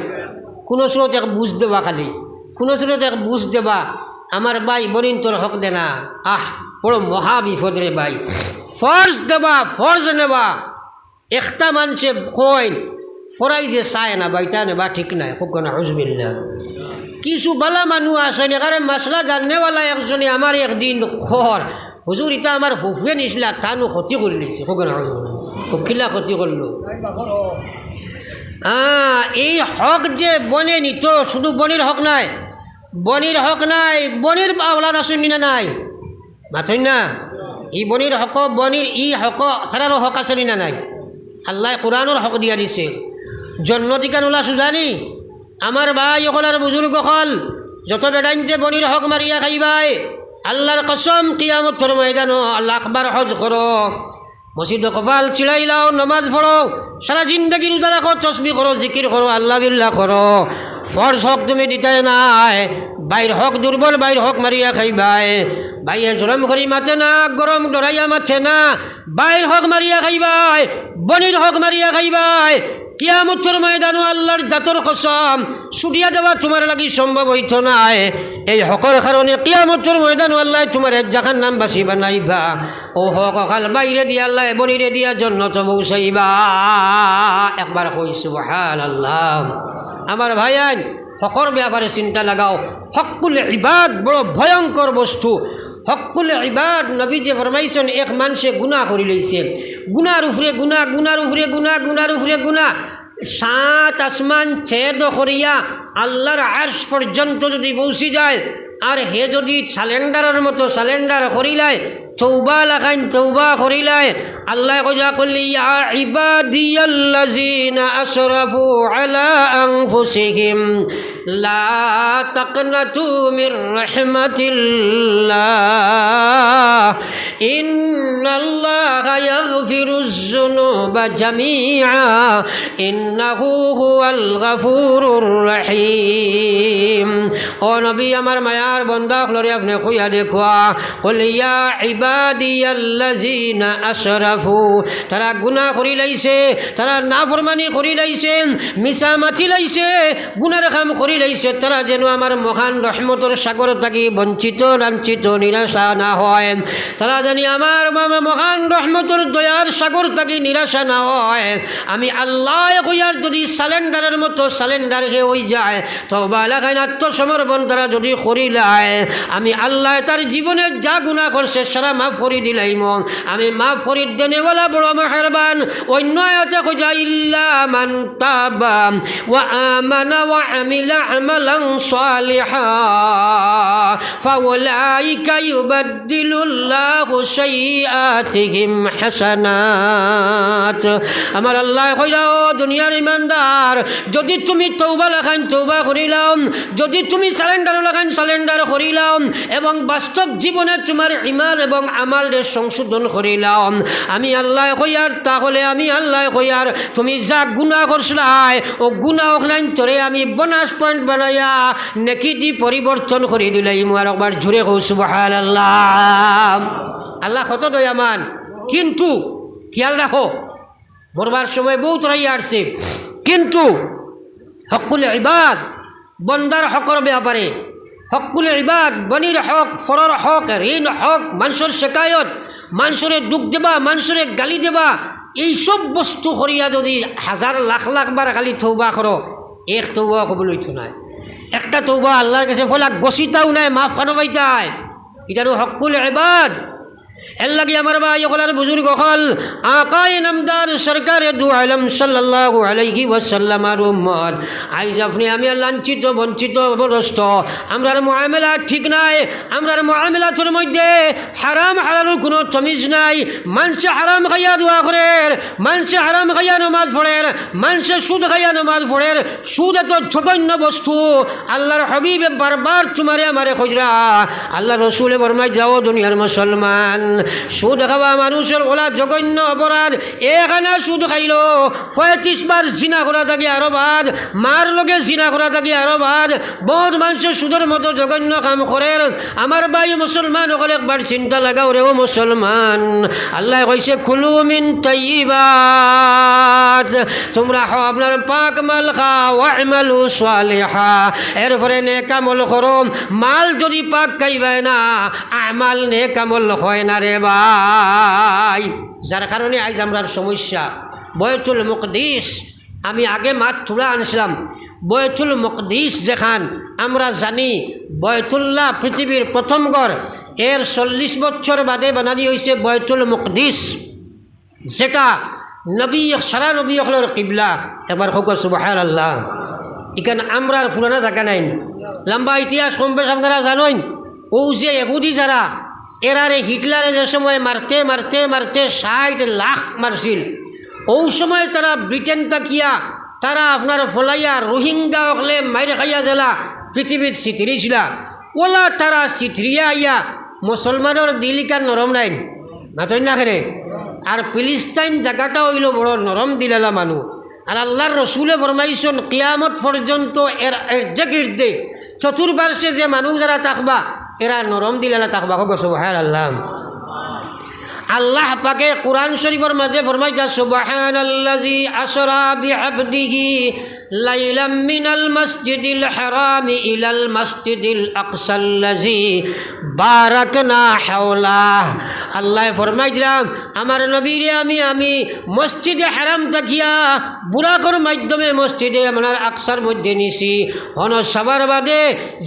কোনো স্রোত এক বুঝ দেবা, খালি কোনো স্রোত এক বুঝ দেবা, আমার ভাই বনিন তোর হক দে না। বড় মহা বিপদ রে ভাই। ফর্জ দেবা, ফর্জ নেবা। একটা মানুষে কইন ফরাই যে চায় না বাইটা নেবা, ঠিক নাই, খুব না হুজবিল্লাহ। কিছু বালা মানুষ আসেন, এখানে মাসলা জাননেওয়ালা একজনে আমার একদিন খর হুজুর ইটা আমার ফুফুয়ে নিছিলা, তানো ক্ষতি করে নিয়েছে, খুব না হুজবিল্লাহ, খুব খিলা ক্ষতি করলো। এই হক যে বনে নিত, শুধু বনির হক নাই, বনির হক নাই, বনির আওলাদ আসেন না নাই? মাথই না, ই বনির হক, বনির ই হক, তারারও হক আছে না নাই? আল্লাহ কোরআনের হক দিয়া দিছে। জন্নতিকান ওলা সুজানি আমার ভাই অকল আর বুজুর্গ অকল, যত বেড়াইন যে বনির হক মারিয়া খাইবাই, আল্লাহর কসম কিয়ামতের ময়দানো আল্লাহ আকবার হজ করো, মসজিদ কপাল চিড়াইলাও, নমাজ পড়ো, সারা জিন্দগি রোজা রাখো, তসবি করো, জিকির করো, আল্লাহ বিল্লাহ করো, ফরজ হক তুমি দিতে নাই, বাইর হক দুর্বল, বাইর হক মারিয়া খাইবাই। ভাইয়ে জরম করি মাথে না, গরম ডরাইয়া মাথে না, বাইর হক মারিয়া খাইবাই, বনির হক মারিয়া খাইবাই। কিয়ামতের ময়দানো আল্লাহর জাতর কসম ছুটিয়া দেওয়া তোমার লাগি সম্ভব হইত নাই। এই হকর কারণে কিয়ামতের ময়দানো আল্লাহ তোমার জাহান্নাম বাসি বানাইবা। ও হক অকাল বাইরে দিয়া আল্লাহ বনিরে দিয়া জন্নত পৌঁছাইবা। একবার কই সুবহানাল্লাহ। আমার ভাইয়ান, হকর ব্যাপারে চিন্তা লাগাও। হকুল ইবাদ বড় ভয়ঙ্কর বস্তু। হকুল ইবাদ নবী যে ফরমাইছেন, এক মানুষে গুনাহ করি লইছে, গুনার উপরে গুনাহ, গুনার উপরে গুনাহ, গুনার উপরে গুনাহ, 7 আসমান ছেদ করিয়া আল্লাহর আরশ পর্যন্ত যদি পৌঁছি যায়, আর হে যদি সালেন্ডারের মতো সালেন্ডার করিলায়, তৌবা লাখাইন তৌবা করিলায়, আল্লাহ কজা করলি ইয়া ইবাদিয়াল্লাযিনা আসরাফু আলা আনফুসিহিম লা তাকনাতু মির রাহমাতিল্লাহ ইন্নাল্লাহা ইয়াগফিরুজ যুনুবা জামিআ ইন্নাহু হুয়াল গফুরুর রহিম। ও নবী আমার মায়ার বান্দা হলরে আপনি কইয়া দেখুয়া, কল ইয়া ইবাদিয়াল্লাযিনা আসরাফু, তারা গুনাহ করি লাইছে, তারা নাফরমানি করি লাইছে, মিছা মাতি লাইছে, গুনার কাম করি লাইছে, তারা যেন আমার মহান রহমতের সাগর থাকি বঞ্চিত লাঞ্ছিত নিরাশা না হয়, তারা জানি আমার মহান রহমতের দয়ার সাগর থাকি নিরাশা না হয়। আমি আল্লাহ কইয়ার যদি সালেন্ডারের মতো সালেন্ডার হয়ে যায়, তওবা লাগাইন আত্মসমর্পণ তারা যদি করিলায়, আমি আল্লাহ তার জীবনে যা গুনাহ করছে সারা মাফ করি দিলাইম। আমি মাফ করি দেনেওয়ালা বড় মেহেরবান। অন্য আয়াতে কইয়া ইল্লা মান তাবা ওয়া আমানা ওয়া আমিলা আমালান সালিহা ফাউলাইকা ইউবাদদিলুল্লাহু সাইয়্যাতিহিম হাসানাত। আমার আল্লাহ কইলা, ও দুনিয়ার ইমানদার, যদি তুমি তওবা লাগাইন তওবা করিলাম, যদি তুমি সালেন্ডার লাগাইন সালেন্ডার করিলাম, এবং বাস্তব জীবনে তোমার ইমান এবং আমালের সংশোধন করিলাম, আমি আল্লাহ কইয়ার, তাহলে আমি আল্লাহ কইয়ার তুমি যা গুনাহ করছলাই ও গুনাহ নাই তোরে আমি বোনাস পয়েন্ট বানাইয়া নেকি দি পরিবর্তন করে দিলাই। আর একবার জুড়ে কও সুবহানাল্লাহ। আল্লাহ কত দয়ামান। কিন্তু খেয়াল রাখো, মরবার সময় বহুত রাইয়া আসছে, কিন্তু হকুল ইবাদ বন্দার হকর ব্যাপারে, হকুল ইবাদ বনির হক, ফরর হক, ঋণ হক, মানুষের শেকায়ত, মানুষের দুঃখ দেবা, মানুষের গালি দেবা, এইসব বস্তু করিয়া যদি 1000 লাখ লাখ বার খালি তওবা করো, এক তওবা কবুল হইতো না। একটা তওবা আল্লাহর কাছে ফলা গসিতাও নাই, মাফ খানো পাইতায়। এটারও হকুল ইবাদ। এর লাগে আমার ভাই ওখানে বুজুর্গ হল আকায়ে নামদার সরকারে দু আলম সাল্লাল্লাহু আলাইহি ওয়াসাল্লাম আর উম্মত, আইজ আপনি আমি লাঞ্ছিত বঞ্চিত অবস্থ, আমরার মুআমালা ঠিক নাই, আমরার মুআমালাতের মধ্যে হারাম হালালের কোনো তমিজ নাই। মানুষে হারাম খাইয়া দোয়া করে, মানুষে হারাম খাইয়া নামাজ পড়ে, মানুষে সুদ খাইয়া নামাজ পড়ে। সুদ এত জঘন্য বস্তু, আল্লাহর হাবিবে বারবার তোমারে আমারে খোঁজরা, আল্লাহ রসুলে ফরমায়, যাও দুনিয়ার মুসলমান, সুদ খাওয়া মানুষের ওলা জঘন্য অপরাধ। এখানে সুদ খাইল 35 বার জিনা করা থাকি আরো বাদ, মার লগে জিনা করা থাকি আরো বাদ। বহুত মানুষের সুদের মতো জঘন্য কাম করে। আমার ভাই মুসলমান হলে একবার চিন্তা লাগাও রে ও মুসলমান। আল্লাহ কইছে কুলু মিন তাইয়্যিবাত, তোমরা আপনার পাক মাল খাও, ওয়া'মালু সালিহা, এরপরে নেক আমল করো। মাল যদি পাক খাইবাই না, আমাল নেক আমল হয় না রে ভাই। যার কারণে আজ আমরার সমস্যা বয়তুল মুকদ্দিস। আমি আগে মাত থুড়া আনছিলাম। বয়তুল মুকদ্দিস যেখান আমরা জানি বয়তুল্লাহ পৃথিবীর প্রথম ঘর, এর 40 বছর বাদে বানানি হয়েছে বয়তুল মুকদ্দিস, যেটা নবী সারা নবী হলের কিবলা। একবার হোক সুবহানাল্লাহ। এখানে আমরার পুরানা জায়গা নাই, লম্বা ইতিহাস কম বেশ আপনারা জানেন। ও যে এহুদি যারা এরারে হিটলারে যে সময় মারতে মারতে মারতে 60 লাখ মারছিল, ওই সময় তারা ব্রিটেন তাকিয়া তারা আপনার ফলাইয়া রোহিঙ্গা হলে মাইরে খাইয়া জেলা পৃথিবীর সিথিরিছিলা। ওলা তারা সিথিরিয়া আইয়া মুসলমানের দিলিকার নরম নাই মাতই না খেরে। আর ফিলিস্তাইন জায়গাটা হইল বড় নরম দিলালা মানুষ। আর আল্লাহর রসুলে ফরমাইছেন কিয়ামত পর্যন্ত এর ইর্দে চতুর্পার্শ্বে যে মানুষ যারা থাকবা এরা নরম দিলালা থাকবা। সুবহানাল্লাহ। আল্লাহ পাকে কুরআন শরীফের মাঝে ফরমাইছে সুবহানাল্লাযী আসরা বিআবদিহি লাইলাম মিনাল মাসজিদিল হারামি ইলাল মাসজিদিল আকসাল্লাযী বারাকনা হাওলাহ। আল্লাহ ফরমাইছিলাম আমার নবীরে আমি মসজিদে হারাম থাকিয়া বুরাকর মাধ্যমে মসজিদে আপনার আকসার মধ্যে নিছি। হন সবার বাদে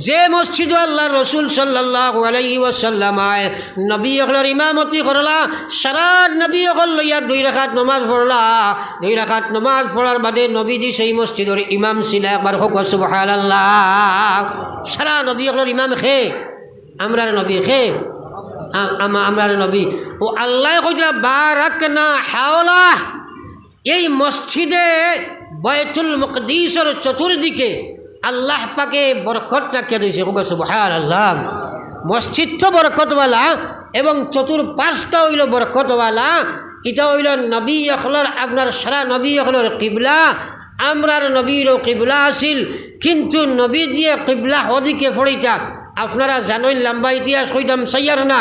যে মসজিদ আল্লাহর রসুল সাল্লাল্লাহু আলাইহি ওয়াসাল্লাম নবী হলের ইমামতি করলা, সারা নবী হল লইয়া 2 রাকাত নামাজ পড়লা। 2 রাকাত নামাজ পড়ার বাদে নবীজি সেই মসজিদের ইমাম ছিল। একবার হোক সুবহানাল্লাহ। সারা নবী হলের ইমাম খে আমরার নবী খে আমরার নবী। ও আল্লাহ কইরা বারাকনা হাওলা, এই মসজিদে বাইতুল মুকদ্দিসের চতুর্দিকে আল্লাহ পাকে বরকত রাখিয়া দিয়েছে। সুবহানাল্লাহ। মসজিদ তো বরকতওয়ালা এবং চতুর্পাশটা হইল বরকতওয়ালা। এটা হইল নবী হলের আপনার সারা নবী হলের কিবলা। আমরার নবীরও কিবলা আসিল, কিন্তু নবীজিয়ে কিবলা ওদিকে ফড়িতা। আপনারা জানেন, লম্বা ইতিহাস কইতাম সাইয়ার না।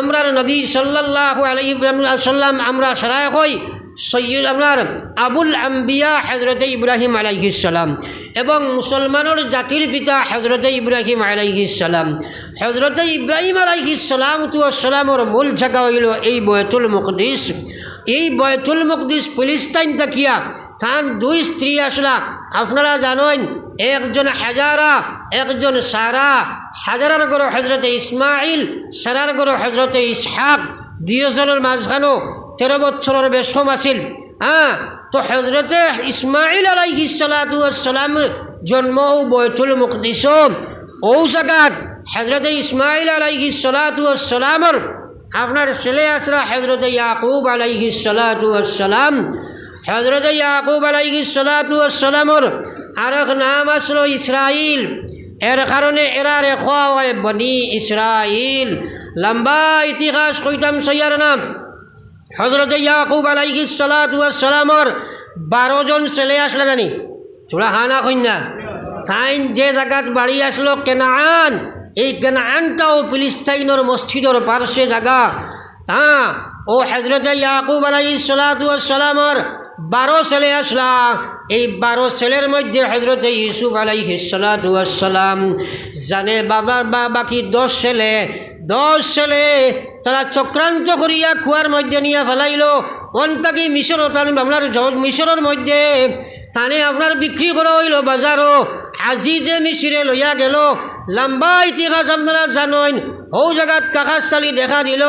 আমরার নবী সাল্লাল্লাহু আলাইহি ওয়াসাল্লাম আমরা সারায় কই সৈয়দ আপনার আবুল আম্বিয়া হযরতে ইব্রাহিম আলাইহিস সালাম এবং মুসলমানের জাতির পিতা হযরতে ইব্রাহিম আলাইহিস সালাম। হযরতে ইব্রাহিম আলাইহিস সালামের মূল জায়গা হইল এই বয়তুল মুকদ্দিস। এই বয়তুল মুকদ্দিস ফিলিস্তাইন তাকিয়া তার 2 স্ত্রী আসলা। আপনারা জানেন, একজন হাজারা একজন সারা। হাজারার গরো হযরতে ইসমাইল, সারার গরো হযরতে ইসহাক। 2 জনের মাঝখানো 13 বছরের বেশম আছিল। তো হযরতে ইসমাইল আলাইহিস সালাতু ওয়াস সালাম জন্ম বয়তুল মুকদ্দিস। ও জায়গাত হযরতে ইসমাইল আলাইহিস সালাতু ওয়াস সালামের আপনার ছেলে আসরা হযরতে ইয়াকুব আলাইহিস সালাতু ওয়াস সালাম। হযরতে ইয়াকুব আলাইহিস সালাতু ওয়াস সালামের আরেক নাম আসলো ইসরাইল। এর কারণে এরারে খোয়া হয় বনি ইসরাইল। লম্বা ইতিহাস কইতাম সৈয়ার নাম। হযরতে ইয়াকুব আলাইহিস সালাতু ওয়াস সালামের 12 জন ছেলে আসলে জানি চোরা হানা কন্যা। তাইন যে জায়গাত বাড়ি আসলো কেনাআন, এই কেনাআনটাও ফিলিস্তাইনের মসজিদের পার্শ্বে জায়গা। ও হযরতে ইয়াকুব আলাইহিস সালাতু ওয়াস সালামের 12 ছেলে আসলা। এই 12 ছেলের মধ্যে হযরতে ইউসুফ আলাইহিস সালাতু ওয়াস সালাম জানে বাবার বাকি 10 ছেলে তারা চক্রান্ত করিয়া কুয়ার মধ্যে নিয়ে ফেলাইল। অন্তাকি মিশর আপনার মিশরের মধ্যে তানে আপনার বিক্রি করা হইল বাজারও। আজিজে মিশরে লইয়া গেল। লম্বা ইতিহাস আপনারা জানেন। ও জায়গাত কাকাশ চালি দেখা দিল।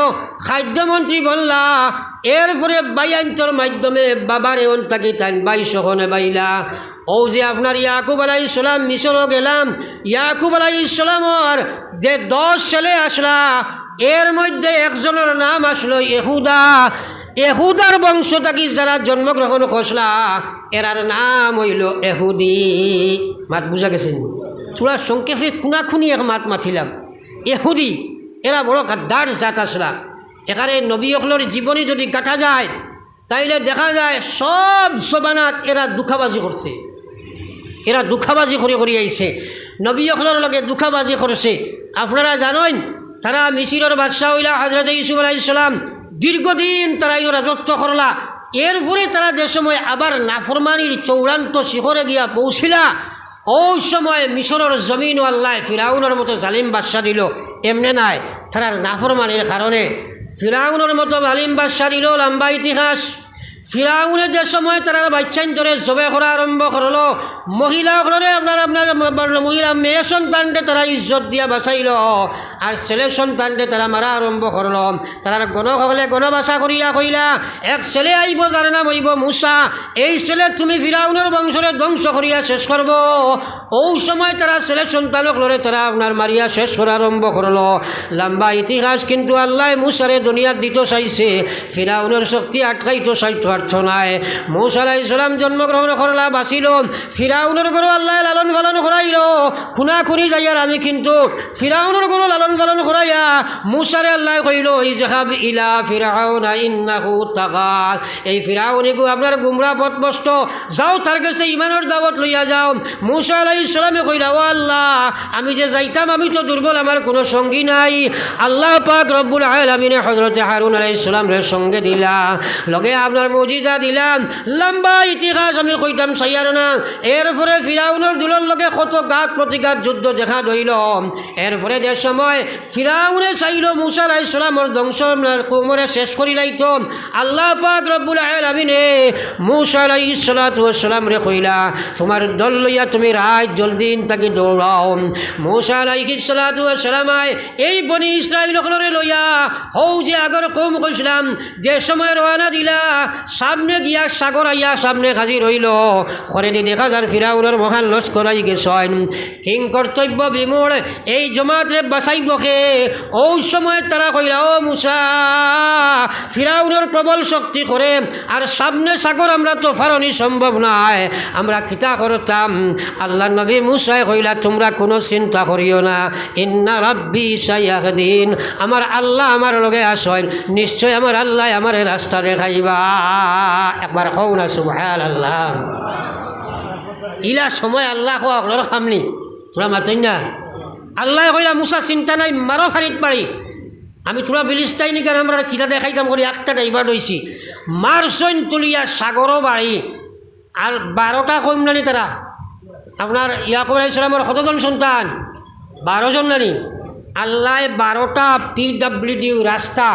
খাদ্যমন্ত্রী বললা। এরপরে বাইয়ান্তর মাধ্যমে বাবারে অন্তাকি তান 22 বাইলা। ও যে আপনার ইয়াকুব আলাইহিস সালাম মিশরও গেলাম। ইয়াকুব আলাইহিস সালামের যে 10 ছেলে আসলা, এর মধ্যে একজনের নাম আসলো ইহুদা। এহুদার বংশ থাকি যারা জন্মগ্রহণ করলা এরার নাম হইল এহুদি। মাত বুঝা গেছেন? তোরা সংক্ষেপে খুনাখুনি এক মাত মাতিলাম। এহুদি এরা বড় গাদ্দার জাত আসলা। এখানে নবী অকলের জীবনী যদি কাটা যায় তাইলে দেখা যায় সব জবানাত এরা দুঃখাবাজি করছে, এরা দুঃখাবাজি করে আইছে, নবী অকলের লগে দুঃখাবাজি করছে। আপনারা জানেন তারা মিশরের বাদশাহ হইলা হযরত ইউসুফ আলাইহিস সালাম, দীর্ঘদিন তারা এই রাজত্ব করলা। এরপরে তারা যে সময় আবার নাফরমানির চূড়ান্ত শিখরে গিয়া পৌঁছিলা, ওই সময় মিশরের জমিন আল্লাহ ফিরাউনের মতো জালিম বাদশা দিল। এমনি নাই, তারা নাফরমানির কারণে ফিরাউনের মতো জালিম বাদশা দিল। লম্বা ইতিহাস। ফিরাউনে যে সময় তারা বাচ্চাইন ধরে জবে করা আরম্ভ করলো, মহিলাগুলোরে আপনার মহিলা মেয়ে সন্তানকে তারা ইজ্জত দিয়া বাঁচাইল, আর ছেলে সন্তানকে তারা মারা আরম্ভ করল। তারা গণসকলে গণবাসা করিয়া কইলা, এক ছেলে আইব যার নাম হইব মুসা, এই ছেলে তুমি ফিরাউনের বংশরে ধ্বংস করিয়া শেষ করব। ওই সময় তারা ছেলে সন্তানকলরে তারা আপনার মারিয়া শেষ করা আরম্ভ করল। লম্বা ইতিহাস। কিন্তু আল্লাহ মুসারে দুনিয়াত দিতে চাইছে, ফিরাউনের শক্তি আটকাইতে চাইতো নাই। মূসা আলাইহিস সালাম জন্মগ্রহণ করলা, বাঁচিল। ফিরাউনের গরু আল্লাহ লালন পালন করাইল। খুনাখুনি যাইয়ার আমি কিন্তু ফিরাউনের গরু লালন পালন করাইয়া মূসারে আল্লাহ কইল, ইযহাব ইলা ফিরাউনা ইন্নাহু তাগা। এই ফিরাউনি গো আপনার গুমরা পথভ্রষ্ট, যাও তার কাছে ইমানের দাওয়াত লইয়া যাও। মূসা আলাইহিস সালামে কইলা, ও আল্লাহ, আমি যে যাইতাম আমি তো দুর্বল, আমার কোনো সঙ্গী নাই। আল্লাহ পাক রব্বুল আলামিনে হযরত হারুন আলাইহিস সালামের সঙ্গে দিলা, লগে আপনার মুজিজা দিলাম। লম্বা ইতিহাস আমি কইতাম চাইয়ার না। এরপরে ফিরাউনের দুলর লগে কত ঘাত প্রতিঘাত যুদ্ধ দেখা ধরিল। এরপরে যে সময় ফিরাউনে চাইল মূসা আলাইহিস সালামের ধ্বংস কোমরে শেষ করি লাইত, আল্লাহ পাক রব্বুল আলামিনে মূসা আলাইহিস সালাতু ওয়াস সালাম রে কইলা, তোমার দল লইয়া তুমি রাত জলদি তাকে দৌড়াও। মূসা আলাইহিস সালাতু ওয়াস সালাম এই বনি ইসরাঈলরে লইয়া হৌ যে আগর কম কইছিলাম, যে সময় রওনা দিলা, সামনে গিয়া সাগর আইয়া সামনে হাজির হইল। ঘরে দি দেখা যার ফিরাউনের মহান লস্কর আই গেছেন। কিং কর্তব্য বিমূঢ় এই জমাতরে বাঁচাইব কে? ওই সময় তারা কইলা, ও মূসা, ফিরাউনের প্রবল শক্তি করে, আর সামনে সাগর আমরা তো ফারণি সম্ভব নয়, আমরা কিতা করতাম? আল্লাহ নবী মূসায় কইলা, তোমরা কোনো চিন্তা করিও না, ইন্না রাব্বি সায়াহদিন, আমার আল্লাহ আমার লগে আসেন, নিশ্চয় আমার আল্লাহ আমার রাস্তা দেখাইবা। একবার কও না সুবহানাল্লাহ। ইলা সময় আল্লাহ কোয়া খামনি তোরা মাতেন না। আল্লাহ কইলা, মুসা চিন্তা নাই, মারো ফারিত পারি, আমি তোরা বিলিস্তাই নি, কারণ আমরা খিতা দেখাইতাম করি একটা ড্রাইভার রয়েছি, মারসইন তুলিয়া সাগরও বাড়ি। আর 12টা কম নানি তারা, আপনার ইয়াকুব আলাইহিস সালামের কতজন সন্তান? 12 জন নানি। আল্লাহ 12টা PWD রাস্তা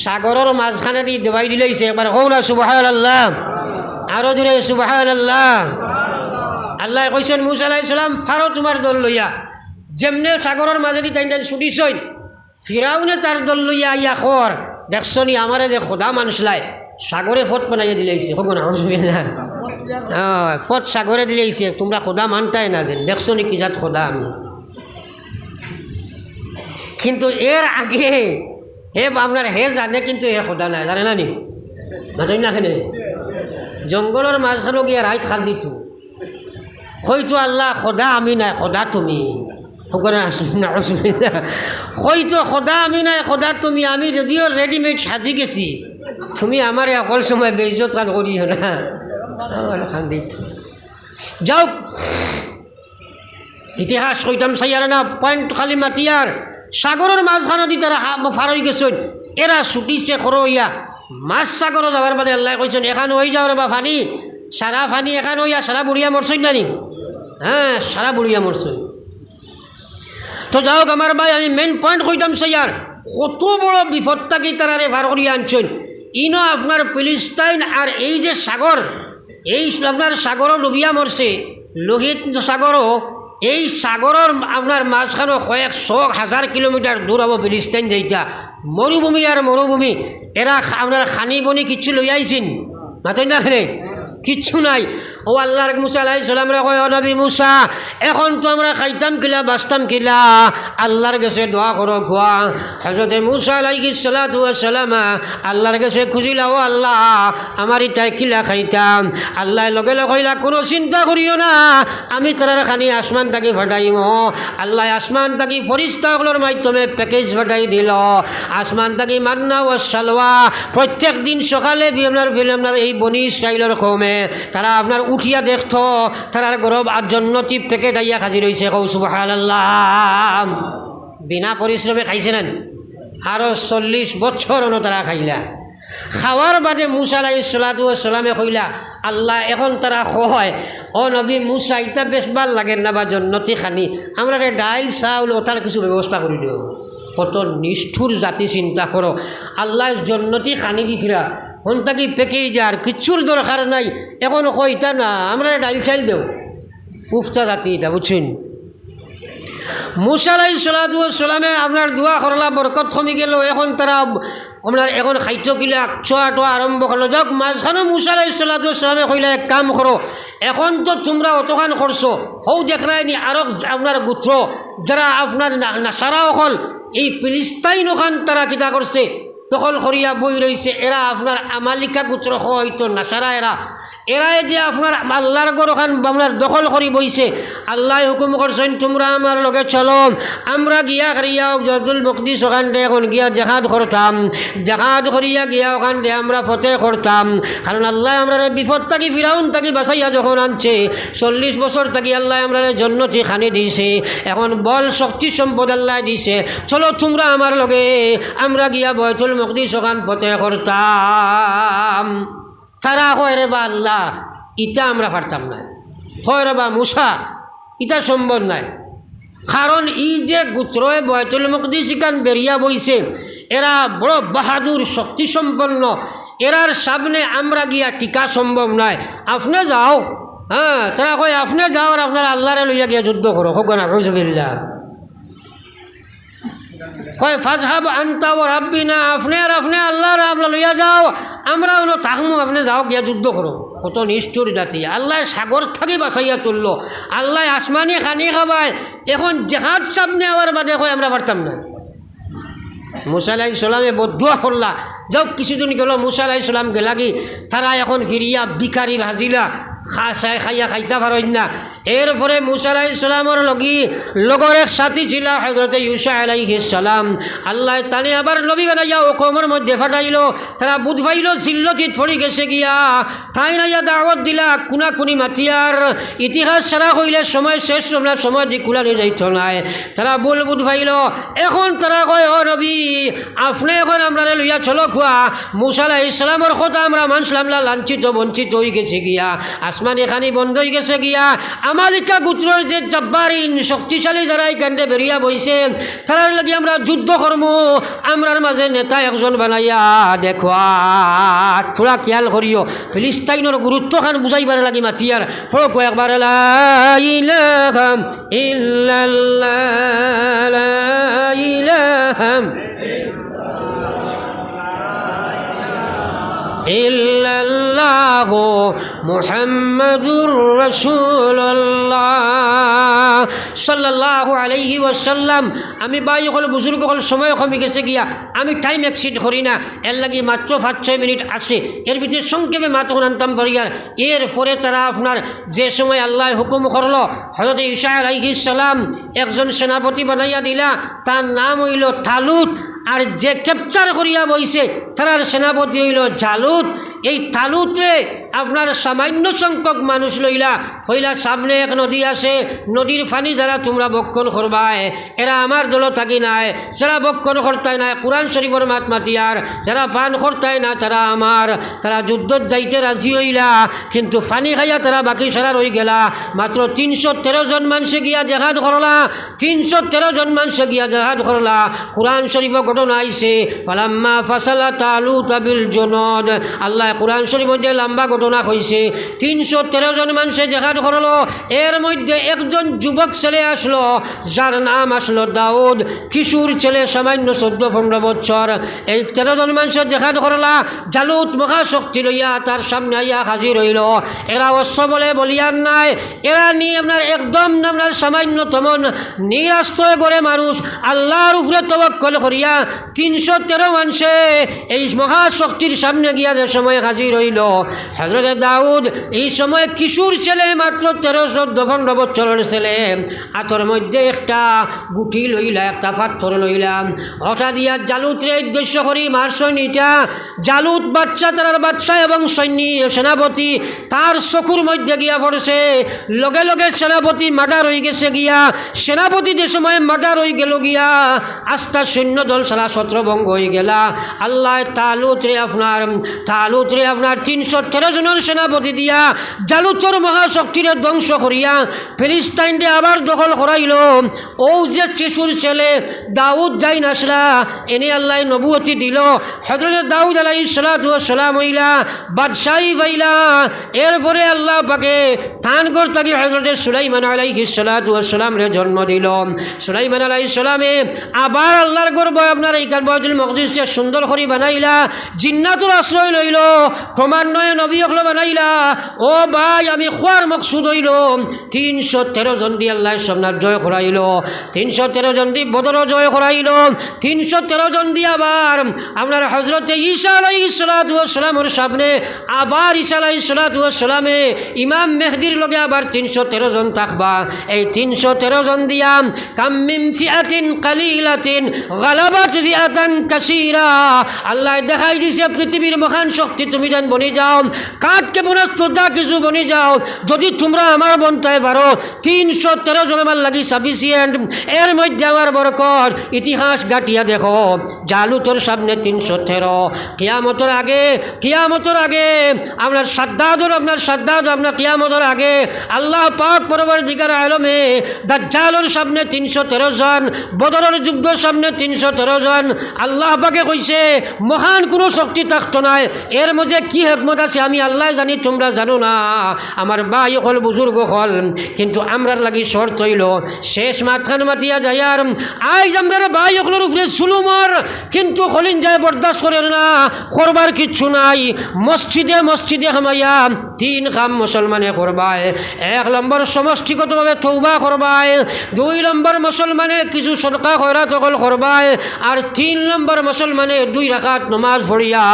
সাগরের মাঝখানে দিয়ে দেবাই দিলেছে। একবার কও না সুবহানাল্লাহ, আরো জোরে সুবহানাল্লাহ। আল্লাহ কইছেন মূসা আলাইহিস সালাম, ফারো তোমার দল লইয়া, যেমনে সাগরের মাঝে দিয়ে টাইন টাইন ছুটিছইন, ফিরাউনে তার দল লইয়া আইয়া খর দেখছনি আমারে যে খোদা মানুষলাই সাগরে ফট বানাইয়া দিলেছে। কখন ফট সাগরে দিলেছে, তোমরা খোদা মানতাই না, যে দেখছনি কি জাত খোদা আমি। কিন্তু এর আগে আপনার হে জানে, কিন্তু হে খোদা নাই, জানে না নি? জানেন না? খেলে জঙ্গলের মাঝখানে গিয়ে রাইত খাল দিত, হয়তো আল্লাহ খোদা আমি নাই, খোদা তুমি। হয়তো খোদা আমি নাই, খোদা তুমি। আমি যদিও রেডিমেড সাজি গেছি, তুমি আমার অকল সময় বেইজ্জত কান করিও না। খান দিত যাও। ইতিহাস কইতাম চাইয়ার না, পয়েন্ট খালি মাতিয়ার সাগরের মাঝখানে দি তারা ফার হয়ে গেছেন। এরা ছুটিছে খরইয়া মাছ সাগরে যাবার মানে আল্লাহ কইছেন, এখানে হয়ে যাও রে বা ফানি, সারা ফানি এখানে হইয়া সারা বুড়িয়া মরছই নানি? হ্যাঁ, সারা বুড়িয়া মরছই। তো যাওক আমার ভাই, আমি মেন পয়েন্ট কইতাম চাইয়ার, কত বড় বিপদটাকে তারা ভার করিয়া আনছেন। ইনো আপনার ফিলিস্তাইন আর এই যে সাগর, এই আপনার সাগরও ডুবিয়া মরছে, লোহিত সাগরও, এই সাগরের আপনার মাঝখানে কয়েকশো হাজার কিলোমিটার দূর হব ফিলিস্তাইন, যেটা মরুভূমি আর মরুভূমি। এরা আপনার খানি বনি কিচ্ছু লই আইছেন, মাতই না খেলে কিচ্ছু নাই। ও আল্লাহর মুসা আলাইহিস সালাম রে কয় ও নবী মুসা এখন তো আমরা খাইতাম কিলা বাঁচতাম কিলা আল্লাহর কাছে দোয়া করো খোয়া হযরতে মুসা আলাইহিস সালাতু ওয়াস সালাম আল্লাহর কাছে খুঁজিলা ও আল্লাহ আমার ইটাই কিলা খাইতাম আল্লাহ লগে লগে কইলা কোনো চিন্তা করিও না আমি তার খানি আসমান থাকি ফাটাইম আল্লাহ আসমান থাকি ফরিস্তাগুলোর মাধ্যমে প্যাকেজ ফাটাই দিল আসমান থাকি মান্না ও সালওয়া প্রত্যেক দিন সকালে আপনার এই বনি ইসরাইলের কমে তারা আপনার উঠিয়া দেখতো তার গরব আর জন্নতি প্যাকেট আইয়া খাজি রয়েছে কৌ সুবহানাল্লাহ বিনা পরিশ্রমে খাইছিলেন আরও 40 বছর তারা খাইলা খাওয়ার বাদে মুসা আলাইহিস সালাতু ওয়াস সালামে কইলা আল্লাহ এখন তারা কয় ও নবী মুসা ইটা বেশ ভাল লাগে না বা জন্নতি খানি আমরা ডাইল চাউল ওটার কিছু ব্যবস্থা করে দিও কত নিষ্ঠুর জাতি চিন্তা করো আল্লাহ জন্নতি খানি দিছিলা হন তাকি পেকেই যার কিচ্ছুর দরকার নাই এখন কইতা না আমরা ডাইল চাইল দেও উফতা জাতি এটা বুঝছেন মুসা আলাইহিস সালাতু ওয়াস সালামে আপনার দোয়া করলা বরকত কমে গেল এখন তারা আপনার এখন খাইত কিলা ছোয়া টোয়া আরম্ভ করলো যাক মাঝখানে মুসা আলাইহিস সালাতু ওয়াস সালামে কইলা এক কাম করো এখন তো তোমরা অতখান করছো হৌ দেখলাই নি আরো আপনার গোত্র যারা আপনার নাসারা অকল এই ফিলিস্তাইন ওখান তারা কিতা করছে দখল করিয়া বই রয়েছে এরা আপনার আমালিকা গোত্র হয়তো নাসারা এরাই যে আপনার আল্লাহর গরখান আপনার দখল করি বইছে আল্লাহ হুকুম করছেন তোমরা আমার লগে চলো আমরা গিয়া করিয়া জবদুল মুকদিস ওখান দিয়ে এখন গিয়া জাহাদ করতাম জাহাদ করিয়া গিয়া ওখান দিয়ে আমরা ফতে করতাম কারণ আল্লাহ আমরা বিপদ থাকি ফিরাউন থাকি বাঁচাইয়া যখন আনছে 40 বছর থাকি আল্লাহ আমরা জন্নতি খানি দিয়েছে এখন বল শক্তি সম্পদ আল্লাহ দিছে চলো তোমরা আমার লগে আমরা গিয়া বাইতুল মুকদিস ওখান ফতে করতাম তারা কয় রে বা আল্লাহ ইটা আমরা পারতাম না কয় রে বা মুসা ইটা সম্ভব নাই কারণ ই যে গোত্রয় বাইতুল মুকদিস ইকান বেরিয়া বইছে এরা বড় বাহাদুর শক্তি সম্পন্ন এরার সামনে আমরা গিয়া টিকা সম্ভব নয় আপনি যাও হ্যাঁ তারা কয় আপনি যাও আর আপনার আল্লাহরে লইয়া গিয়া যুদ্ধ করো হোক না রসবিল্লা কয় ফাজহাব আনতা ও রাব্বিনা আপনি আর আপনি আল্লাহর আপনার লইয়া যাও আমরা হলো থাকমু আপনি যাও গিয়া যুদ্ধ করো কত নিষ্ঠুর জাতি আল্লাহ সাগর থাকি বাঁচাইয়া চললো আল্লাহ আসমানি খানি খাবায় এখন জাহাজ সামনে আবার বাদে কয় আমরা পারতাম না মুসা আলাইহিস সালামে বদুয়া করলা যাও কিছুদিন গেল মুসা আলাইহিস সালাম গেলা কি তারা এখন ফিরিয়া বিকারি ভাজিলা খাইয়া খাইতা পারেন না এরপরে মুসা আলাইহিস সালামের লগর এক সাথী ছিল হযরতে ইউসা আলাইহিস সালাম আল্লাহ তানে আবার নবী বানাইয়া ও কওমের মধ্যে ফাটাইল তারা বুধ পাইল সিল্লতিত পড়ি গেছে গিয়া তাই নাইয়া দাওয়াত দিলা কুনি মাতিয়ার ইতিহাস সারা হইলে সময় শেষ তোমরা সময় দি কুলানি যাইত নাই তারা বুধ পাইল এখন তারা কয় ও নবী আপনি এখন আমরা লইয়া চলো খুয়া মুসা আলাইহিস সালামের কথা আমরা মানছিলাম না লাঞ্ছিত বঞ্চিত হয়ে গেছে গিয়া আসমানি খানি বন্ধ হয়ে গেছে গিয়া আমালিকা গোত্রের যে জব্বারিন শক্তিশালী যারা এখানে বেরিয়া বইছে তার লাগি আমরা যুদ্ধ করব আমরার মাঝে নেতা একজন বানাইয়া দেখুয়া থোড়া খেয়াল করিও ফিলিস্তাইনের গুরুত্ব খান বুঝাইবার লাগি মাতিয়ার হোক একবার লা ইলাহা ইল্লাল্লাহ লা ইলাহা ইল্লাল্লাহু মুহাম্মাদুর রাসূলুল্লাহ সাল্লাল্লাহু আলাইহি ওয়াসাল্লাম আমি বাই হল বুজুর্গ হল সময় কমে গেছে গিয়া আমি টাইম এক্সিড করি না এর লাগি মাত্র 5-6 মিনিট আছে এর ভিতরে সংক্ষেপে মাত্র আনতাম পরিয়ার এরপরে তারা আপনার যে সময় আল্লাহ হুকুম করলো হযরত ঈসা আলাইহিস সালাম একজন সেনাপতি বানাইয়া দিলা তার নাম হইল তালুত আর যে ক্যাপচার করিয়া বইছে তার সেনাপতি হইল জালুত এই তালুতে আপনার সামান্য সংখ্যক মানুষ লইলা হইলা সামনে এক নদী আছে নদীর পানি যারা তোমরা বক্ষণ করবায় এরা আমার দল থাকি নাই যারা বক্ষণ করতাই না কোরআন শরীফের মাত মাতিয়ার যারা পান করতাই না তারা আমার তারা যুদ্ধত যাইতে রাজি হইলা কিন্তু পানি খাইয়া তারা বাকি সারা রই গেলা মাত্র 313 জন মানুষে গিয়া জেহাদ করলা 313 জন মানুষে গিয়া জেহাদ করলা কোরআন শরীফ ঘটনা আইছে ফালাম্মা ফাসালা তালুত বিল জুনুদ আল্লাহ কোরআন শরীফ মধ্যে লম্বা ঘটনা হয়েছে 313 জন মানুষে জেহাদ করলো এর মধ্যে একজন যুবক ছেলে আসলো যার নাম আসলো দাউদ কিশোর ছেলে সামান্য 14-15 বছর এই 13 জন মানুষের জেহাদ করলা জালুত মহাশক্তি লইয়া তার সামনে আইয়া হাজির হইল এরা অশ্ব বলে বলিয়ার নাই এরা নিয়ে আপনার একদম আপনার সামান্যতম নিরাশ্রয় করে মানুষ আল্লাহর উপরে তওয়াক্কুল করিয়া 313 মানুষে এই মহাশক্তির সামনে গিয়া যে সময় হাজির হইল হযরত দাউদ এই সময় কিশোর ছেলে মাত্র 13-14 বছরের ছেলে হাতের মধ্যে একটা গুটি লইলা একটা পাথর লইলাম ওটা দিয়া জালুতরে উদ্দেশ্য করি মার সৈনিকটা জালুত বাচ্চা তার বাদশা এবং সেনাপতি তার চকুর মধ্যে গিয়া পড়ছে লগে লগে সেনাপতি মার্ডার হয়ে গেছে গিয়া সেনাপতি যে সময় মার্ডার হয়ে গেল গিয়া আস্থা সৈন্য দল সারা ছত্রভঙ্গ হয়ে গেলা আল্লাহ তালুতরে আপনার 313 জনের সেনাপতি দিয়া জালুতর মহাশক্তিরে ধ্বংস করিয়া ফিলিস্তাইনকে আবার দখল করাইল ও যে শিশুর ছেলে দাউদ যাই নাসলা এনে আল্লাহ নবুয়তি দিল হযরত দাউদ আলাইহিস সালাতু ওয়াস সালাম হইলা বাদশাহী হইলা এরপরে আল্লাহ পাকে তানগর তাকে হযরত সুলাইমান আলাইহিস সালাতু ওয়াস সালাম রে জন্ম দিল সুলাইমান আলাইহিস সালামে আবার আল্লাহর গর্ব আপনার এইখান বাইতুল মকদিসে সুন্দর করে বানাইলা জিন্নাতুর আশ্রয় লইল ক্রমান্বয়ে নবী হলো বানাইলা ও ভাই আমি খোয়ার মকসুদ হইল 313 জন দিয়ে আল্লাহ সামনে জয় করাইল 313 জন দিয়ে বদর জয় করাইল 313 জন দিয়ে আবার আপনার হযরত ঈসা আলাইহিস সালাতু ওয়াস সালামের সামনে আবার ঈসা আলাইহিস সালাতু ওয়াস সালামে ইমাম মেহদির লগে আবার 313 জন থাকবা এই 313 জন দিয়া কাম মিন ফিআতিন কালিলাতিন গালাবাত ফিআতান কাসীরা আল্লাহ দেখাই দিছে পৃথিবীর মহান শক্তি তুমি জান বনি যাও কাটকে বোনা শ্রদ্ধা কিছু বনি যাও যদি তোমরা আমার বনতায় পারো 313 জন আমার লাগি সাফিসিয়েন্ট এর মধ্যে আমার বরকত ইতিহাস গাটিয়া দেখো জালুতর সামনে 313 কিয়ামতের আগে আপনার সাদ্দাদ আপনার কিয়ামতের আগে আল্লাহ পাক পরবর্তীকার আলমে দাজ্জালের সামনে 313 জন বদরের যুদ্ধের সামনে 313 জন আল্লাহ পাকে কইছে মহান কোনো শক্তি থাকতো নাই এর মধ্যে কি হিকমত আছে আমি আল্লাহ জানি তোমরা জানো না আমার ভাই হল বুজুর্গ হল কিন্তু আমরার লাগি শর্ত হইল শেষ মাথান মাতিয়া যায় আর আজ আমরা ভাই হলের উপরে জুলুমর কিন্তু হলিন যায় বরদাস্ত করেন না করবার কিচ্ছু নাই মসজিদে হামাইয়া 3 কাম মুসলমানে করবায় 1 নম্বর সমষ্টিগতভাবে তওবা করবায় 2 নম্বর মুসলমানে কিছু সদকা খয়রাত সকল করবায় আর 3 নম্বর মুসলমানে 2 রাকাত নামাজ পড়িয়া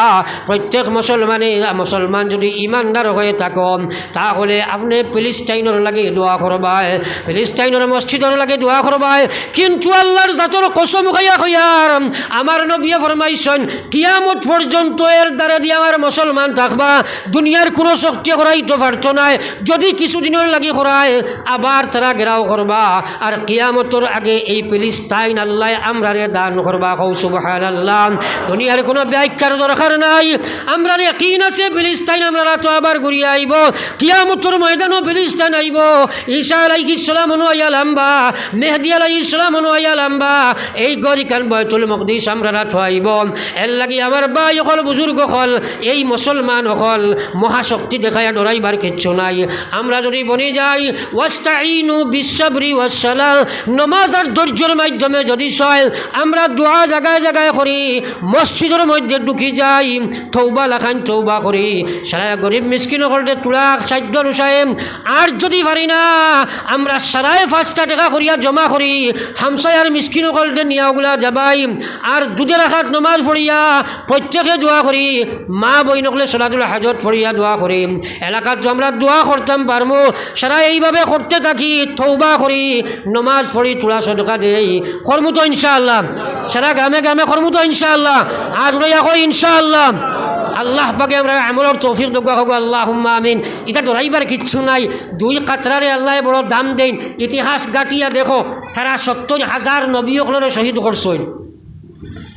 প্রত্যেক মুসলমান যদি ইমানদার হয়ে থাকুন তাহলে আপনি ফিলিস্তাইনের লাগে দোয়া করবায় ফিলিস্তাইনের মসজিদের লাগে দোয়া করবায় কিন্তু আল্লাহর জাতর কসম খাইয়া কইয়ার আমার নবী ফরমাইছেন কিয়ামত পর্যন্ত এর দ্বারা দিয়ে আমার মুসলমান থাকবা দুনিয়ার কোনো শক্তি করাইতে পারতো না যদি কিছুদিনের লাগি করায় আবার তারা ঘেরাও করবা আর কিয়ামতের আগে এই ফিলিস্তাইন আল্লাহ আমরারে দান করবা কও সুবহানাল্লাহ দুনিয়ার কোনো ব্যাখ্যার দরকার নাই আমরা ইয়াকিন আছে ফিলিস্তাইন আমরা তো আবার ঘুরিয়ে আইব কিয়ামতের ময়দানও ফিলিস্তাইন আইব ঈসা আলাইহিস সালাম আইয়া লাম্বা মেহদি আলাইহিস সালাম আইয়া লাম্বা এই গরিকান বাইতুল মকদিস আমরা তো আইব এর লাগি আমার ভাই হল বুজুর্গ হল এই মুসলমান হল মহাশক্তি দেখাইয়া ডরাইবার কিচ্ছু নাই আমরা যদি বনি যাই ওয়াস্তাইনু বিসসাবরি ওয়াসসালাহ নামাজ আর ধৈর্যের মাধ্যমে যদি সয় আমরা দোয়া জায়গায় জায়গায় করি মসজিদের মধ্যে ঢুকি যাই তওবা লাখান তওবা করি সারা গরিব মিসকিন হলতে তুলা সাধ্য অনুসারে আর যদি পারি না আমরা সারায় 5টা টাকা করিয়া জমা করি হামসায়ার মিসকিন হলতে নিয়াগুলা যাবাই আর দুধের রাখাত নমাজ পড়িয়া প্রত্যেকে দোয়া করি মা বইনকলে সলাতুল হাজত পড়িয়া দোয়া করি এলাকাত আমরা দোয়া করতাম পারমু সারা এইভাবে করতে থাকি তওবা করি নমাজ পড়ি তুলা সদকা দেই করমু তো ইনশাআল্লাহ সারা গ্রামে করমু তো ইনশাআল্লাহ আর রইয়া কই ইনশাআল্লাহ আল্লাহ পাকে আমরা আমলের তৌফিক দোয়া হোক আল্লাহুম্মা আমিন এটা ডরাইবার কিচ্ছু নাই 2 কাতরারে আল্লাহ বড় দাম দেন ইতিহাস গাটিয়া দেখো তারা 70,000 নবী হলরে শহীদ করছেন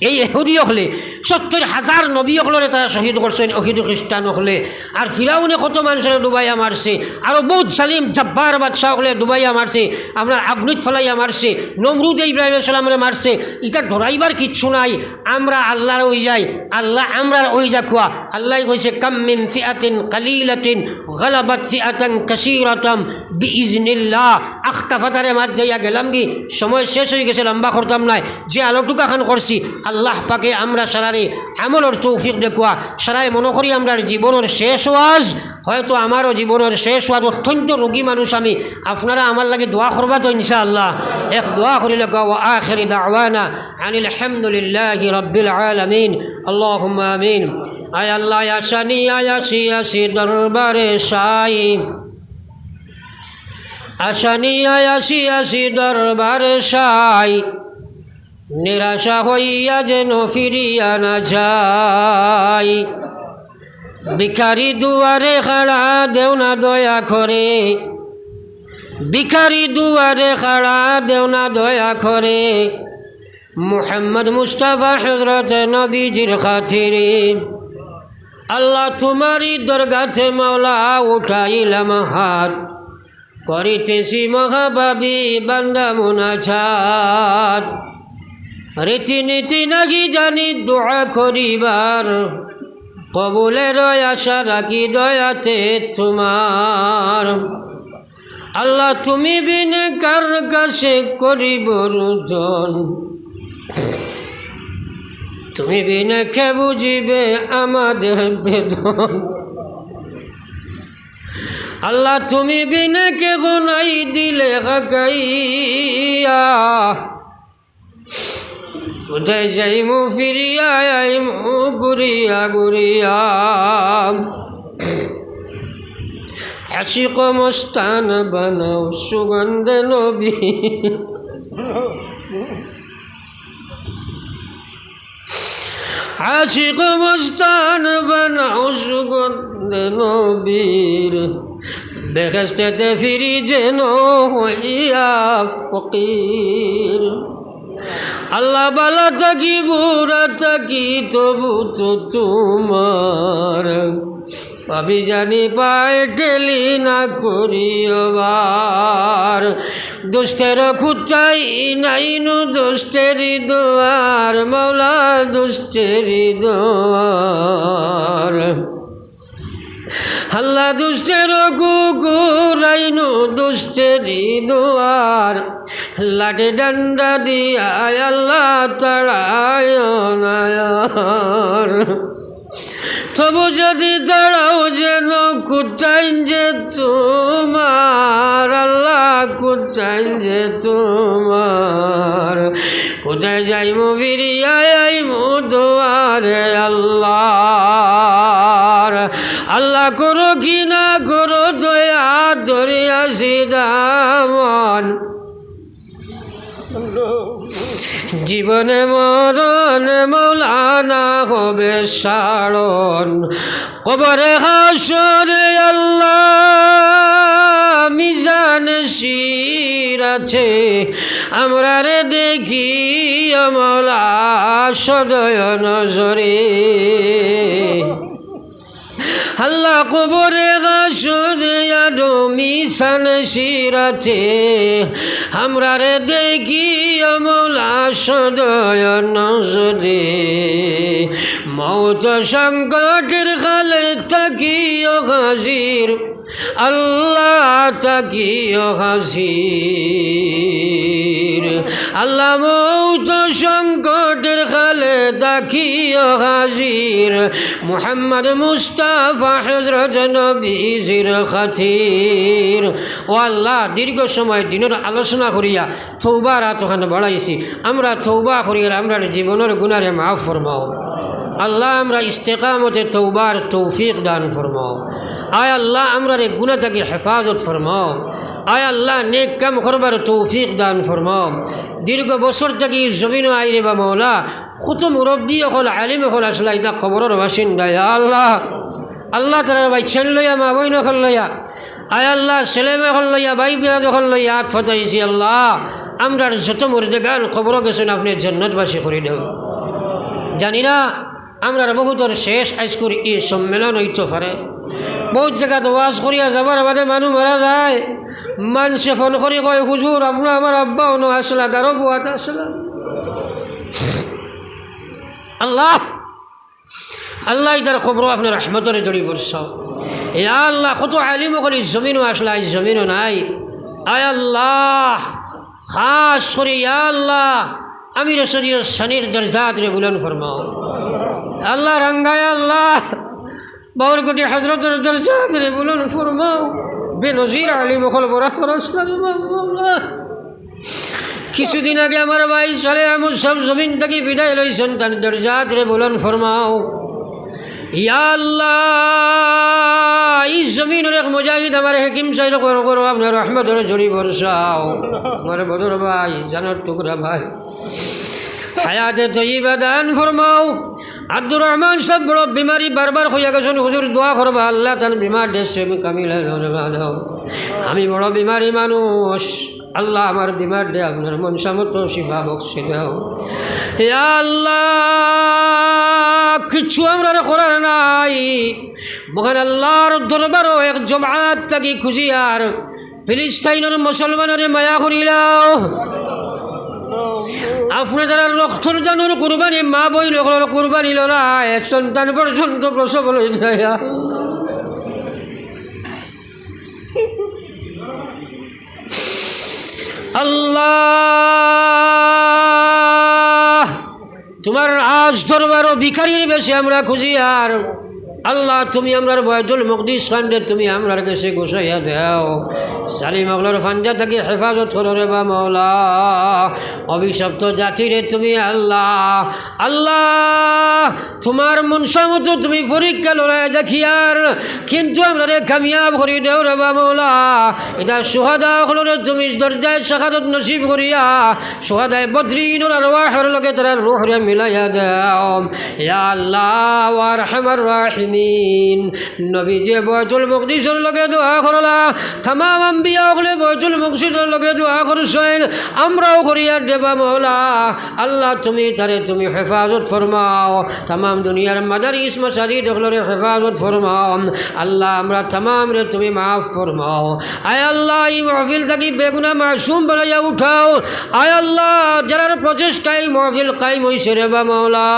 এই ইহুদি হলে 70,000 নবী হলরে তারা শহীদ করছেন অহিদু খ্রিস্টান হলে। আর ফিরাউনে কত মানুষের ডুবাইয়া মারছে, আরও বহুত জালিম জব্বার বাদশাহ হলে ডুবাইয়া মারছে, আপনার আগ্নিত ফেলাইয়া মারছে, নমরুদ ইব্রাহিম সালামরে মারছে। এটা ধরাইবার কিচ্ছু নাই, আমরা আল্লাহর ওই যাই, আল্লাহ আমরার ওই যা খুয়া। আল্লাহ কইছে কাম মিন ফিআতিন কালিলাতিন গালাবাত ফিআতান কাসীরাতাম বিইজনিল্লাহ। আখতা ফাতারে মাত যাইয়া গেলাম কি, সময় শেষ হয়ে গেছে, লম্বা করতাম নাই। যে আলোটুকা খান করছি আল্লাহ পাকে আমরা সারারে আমলের তৌফিক দেখুয়া, সারাই মনে করি আমরা জীবনের শেষ ওয়াজ, হয়তো আমারও জীবনের শেষ ওয়াজ। অত্যন্ত রোগী মানুষ আমি, আপনারা আমার লাগে দোয়া করবা তো ইনশাআল্লাহ। এক দোয়া করিলে ওয়া আখিরি দাওয়ানা আনিল হামদুলিল্লাহি রাব্বিল আলামিন, আল্লাহুম্মা আমিন। আয় আল্লাহ আশানি আয়াসি আসি দরবারে শাই, আশানি আয়াসি আসি দরবারে শাই, নিরাশা হইয়া যেন ফিরিয়া না যাই। ভিখারি দুয়ারে খাড়া দেও না দয়া করে, ভিখারি দুয়ারে খাড়া দেও না দয়া করে, মুহাম্মদ মুস্তাফা হযরত নবীজির খাতিরে। আল্লাহ তোমারি দরগাতে মাওলা উঠাইলাম হাত, করিতেছি মহাবাবী বান্দা মুনাজাত। রীতিনীতি নাকি জানি দোয়া করিবার, কবুলের আশা রাখি দয়াতে তোমার। আল্লাহ তুমি বিনে কার কাছে করিব রুজন, তুমি বিনে কে বুঝিবে আমাদের বেদন। আল্লাহ তুমি বিনে কে গুনাই দিলে কাকাইয়া, কোথায় যাইমু ফিরিয়া আইমু গুরিয়া গুরিয়া। আশিক মস্তান বানাও সুগন্ধে নবী, আশিক মস্তান বানাও সুগন্ধে নবীর। বেহেশতেতে ফিরি যেন হইয়া ফকির। আল্লাহ বালা থাকি বুড়া থাকি তবু তো তোমার, পাবি জানি পায় ঠেলি না করিবার। দুষ্টের খুঁচাই নাইনু দুষ্টেরি দোয়ার, মৌলা দুষ্টেরি দোয়ার। আল্লাহ দুষ্টের কুকুরাইনু দুষ্টেরি দোয়ার, লাঠি ডান্ডা দিয়া আল্লাহ তাড়ায় নায়ার। তবু যদি তাড়াও যেন কোথায় যে তোমার, আল্লাহ কোথায় যে তোমার। কোথায় যাইমু ফিরিয়া আইমু দোয়ারে আল্লাহর। আল্লাহ করো কি না করো দয়া ধরিয়া সিদামন, জীবনে মরণে মৌলানা হবে সারণ। কবরে হাসরে আল্লাহ মিজান শির আছে, আমরা রে দেখি মৌলা সদয় নজরে। আল্লাহ কবরে হাসরে আরো মিজান শির আছে, আমরা রে দেখি মৌলা সদয় নজরে। মৌত সংকটের কালে তাকিও হাজির, আল্লাহ তাকিও হাজির। আল্লাহ মৌত সংকটের কালে তাকিও হাজির, মুহাম্মদ মুস্তাফা হযরত নবীজির খাতির। ও আল্লাহ দীর্ঘ সময় দিনের আলোচনা করিয়া তওবার আতখান বাড়াইছি, আমরা তওবা করিয়া আমরা জীবনের গুনারে মাফ ফরমাও। আল্লাহ আমরা ইস্তেকামতে তওবার তৌফিক দান ফরমাও। আয় আল্লাহ আমরা রে গুনাহ থেকে হেফাজত ফরমাও। আয় আল্লাহ নেক কাম করবার তৌফিক দান ফরমাও। দীর্ঘ বছর থেকে জমিন আইরে বা মৌলা কত মুরব্বী হল আলিম হল আসলে এটা কবরের বাসিন্দায় আল্লাহ। আল্লাহ তারা বাইছেন লইয়া মা বই নখল লইয়া, আয় আল্লাহ ছেলেমে হল লইয়া ভাই বিরাজ হল লইয়া হাত ফটাইছি। আল্লাহ আমরা যত মুর্দে গান কবর গেছেন আপনি জান্নাতবাসী করে দেব। জানি না আমরা বহুতর শেষ আজকুর এই সম্মেলন হইতে পারে। বহুত জায়গাত ওয়াজ করিয়া যাবার বাদে মানুষ মারা যায়, মানুষে ফোন করি কয় হুজুর আপনার আমার আব্বা অন্য আসলা দারো বুয়াত আসলা। আল্লাহ আল্লাহ ইতার খবর আপনার রহমতরে জড়ি বর্ষ। এ আল্লাহ কত আলিম করি জমিনও আসলা, এই জমিনও নাই। আয় আল্লাহ খাস করি আল্লাহ আমি রসুলের শনির দরজাত রে বুলন ফরমাও। আল্লাহ রঙ্গায় আল্লাহ বাউরকুটি হজরতের দরজাত রে বুলন ফরমাও। বেনজির আলিম কল বরা খরচ কিছুদিন আগে আমার ভাই চলে আমার সব জমিন থেকে বিদায় লইছেন, তার দরজাত রে বুলন ফরমাও। ইয়া আল্লাহ এই জমিনের এক মুজাহিদ আমার হেকিম সাইড করো আপনার রহমতের জড়ি বর্ষাও। আমার বদর ভাই জানার টুকরা ভাই হায়াতে তৈবা দান ফরমাও। আব্দুর রহমান সব বড় বিমারি বারবার হইয়া গেছেন, হুজুর দোয়া করবা আল্লাহ তার বিমার দেশে আমি কামিল দাও। আমি বড় বিমারি মানুষ, আল্লাহ আমার বিমার দে আপনার মনসামত শিফা বক্সি দাও। ইয়া আল্লাহ কিছু আমরা করার নাই, মহান আল্লাহর দরবারও এক জমাত থাকি খুঁজি আর ফিলিস্তাইনের মুসলমানের মায়া করিলাও। আপনি যারা রক্তর জানুর কুরবানি মা বই লোকের কুরবানি লড়া এক সন্তান পর্যন্ত প্রসব লই যায়। আল্লাহ তোমার আজ দরবারও ভিখারির বেশি আমরা খুঁজি আর আল্লাহ তুমি আমরার বয়তুল মুকদ্দিস খান্ডে তুমি আমরার কাছে গোসাইয়া দেও। সালিম আগলার ফান্ডা থেকে হেফাজত করো রে বা মৌলা। অভিশপ্ত জাতিরে তুমি আল্লাহ আল্লাহ তোমার মনসা মতো তুমি পরীক্ষা লড়াই দেখিয়ার কিন্তু আমরা কামিয়াব করি দেও রে বা মৌলা। এটা সুহাদা হলো তুমি দরজায় শাহাদত নসিব করিয়া সুহাদায় বদরিনুল আরওয়াহের লগে তারা রূহরে মিলাইয়া দেও। ইয়া আল্লাহ ওয়া আরহামার রাহিমিন নবী যে বয়তুল মুকদ্দিসের লগে দোয়া করলা, तमाम আম্বিয়া হলে বয়তুল মুকদ্দিসের লগে দোয়া করছেন, আমরাও করিয়া দেবা মওলা। আল্লাহ তুমি তারে তুমি হেফাজত ফরমাও, तमाम দুনিয়ার মাদারিস মাসাজিদ ওগুলোরে হেফাজত ফরমাও। আল্লাহ আমরা तमाम রে তুমি মাফ ফরমাও। আয় আল্লাহ এই মাহফিল থেকে বেগুনা মাসুম বানাইয়া উঠাও। আয় আল্লাহ যারা প্রচেষ্টায় মাহফিল কায়েম হইছে রে বা মওলা,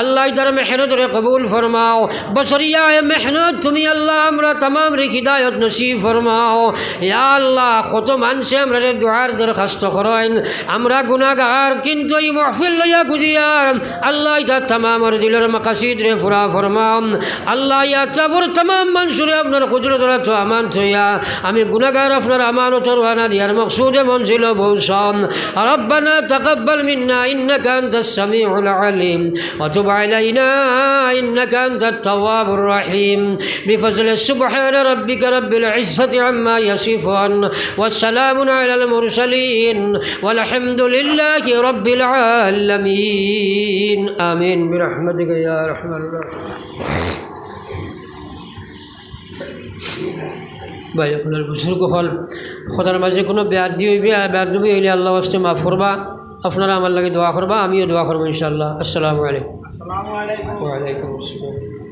আল্লাহ তার মেহনত রে কবুল ফরমাও। বসরিয়া মেহনত তুমি আল্লাহ আমরা तमाम রে হিদায়ত নসিব ফরমাও। ইয়া আল্লাহ কত মানুষে আমরা রে দুআর দরখাস্ত করেন, আমরা গুনাহগার কিন্তু এই মাহফিল লইয়া গুজিয়ার আল্লাহ এটা तमाम আর দিলের মাকাসিদ রে পুরা ফরমাও। আল্লাহ ইয়া তাবর तमाम মানুষরে আপনার কুদরত রে তো আমান থইয়া আমি গুনাহগার আপনার আমানতর ওয়ানা দিয়ার মকসুদে মনজিল বৌসন। রব্বানা তাকাব্বাল মিন্না ইন্নাকা আনতাস সামিউল আলিম ওয়া তুব আলাইনা ইন্নাকা আনতাত তাওয়াবুর রহিম। বিফজলি সুবহান রাব্বিকা রাব্বিল ইজ্জাতি আম্মা ইয়াসিফুন ওয়া সালামুন আলাল মুরসালিন ওয়াল হামদুলিল্লাহি রাব্বিল আলামিন। আমিন বিরহমাতিকা ইয়া আরহামার রাহিমিন। ভাই আপনার বুজুর্গ হল খোদার মাঝে কোনো বেয়াদি হইবে, বেয়াদবি হইলে আল্লাহ ওয়াস্তে মাফ করবা। আপনারা আমার লাগে দোয়া করবা, আমিও দোয়া করবো ইনশাআল্লাহ। আসসালামু আলাইকুম। ওয়া আলাইকুম আসসালাম।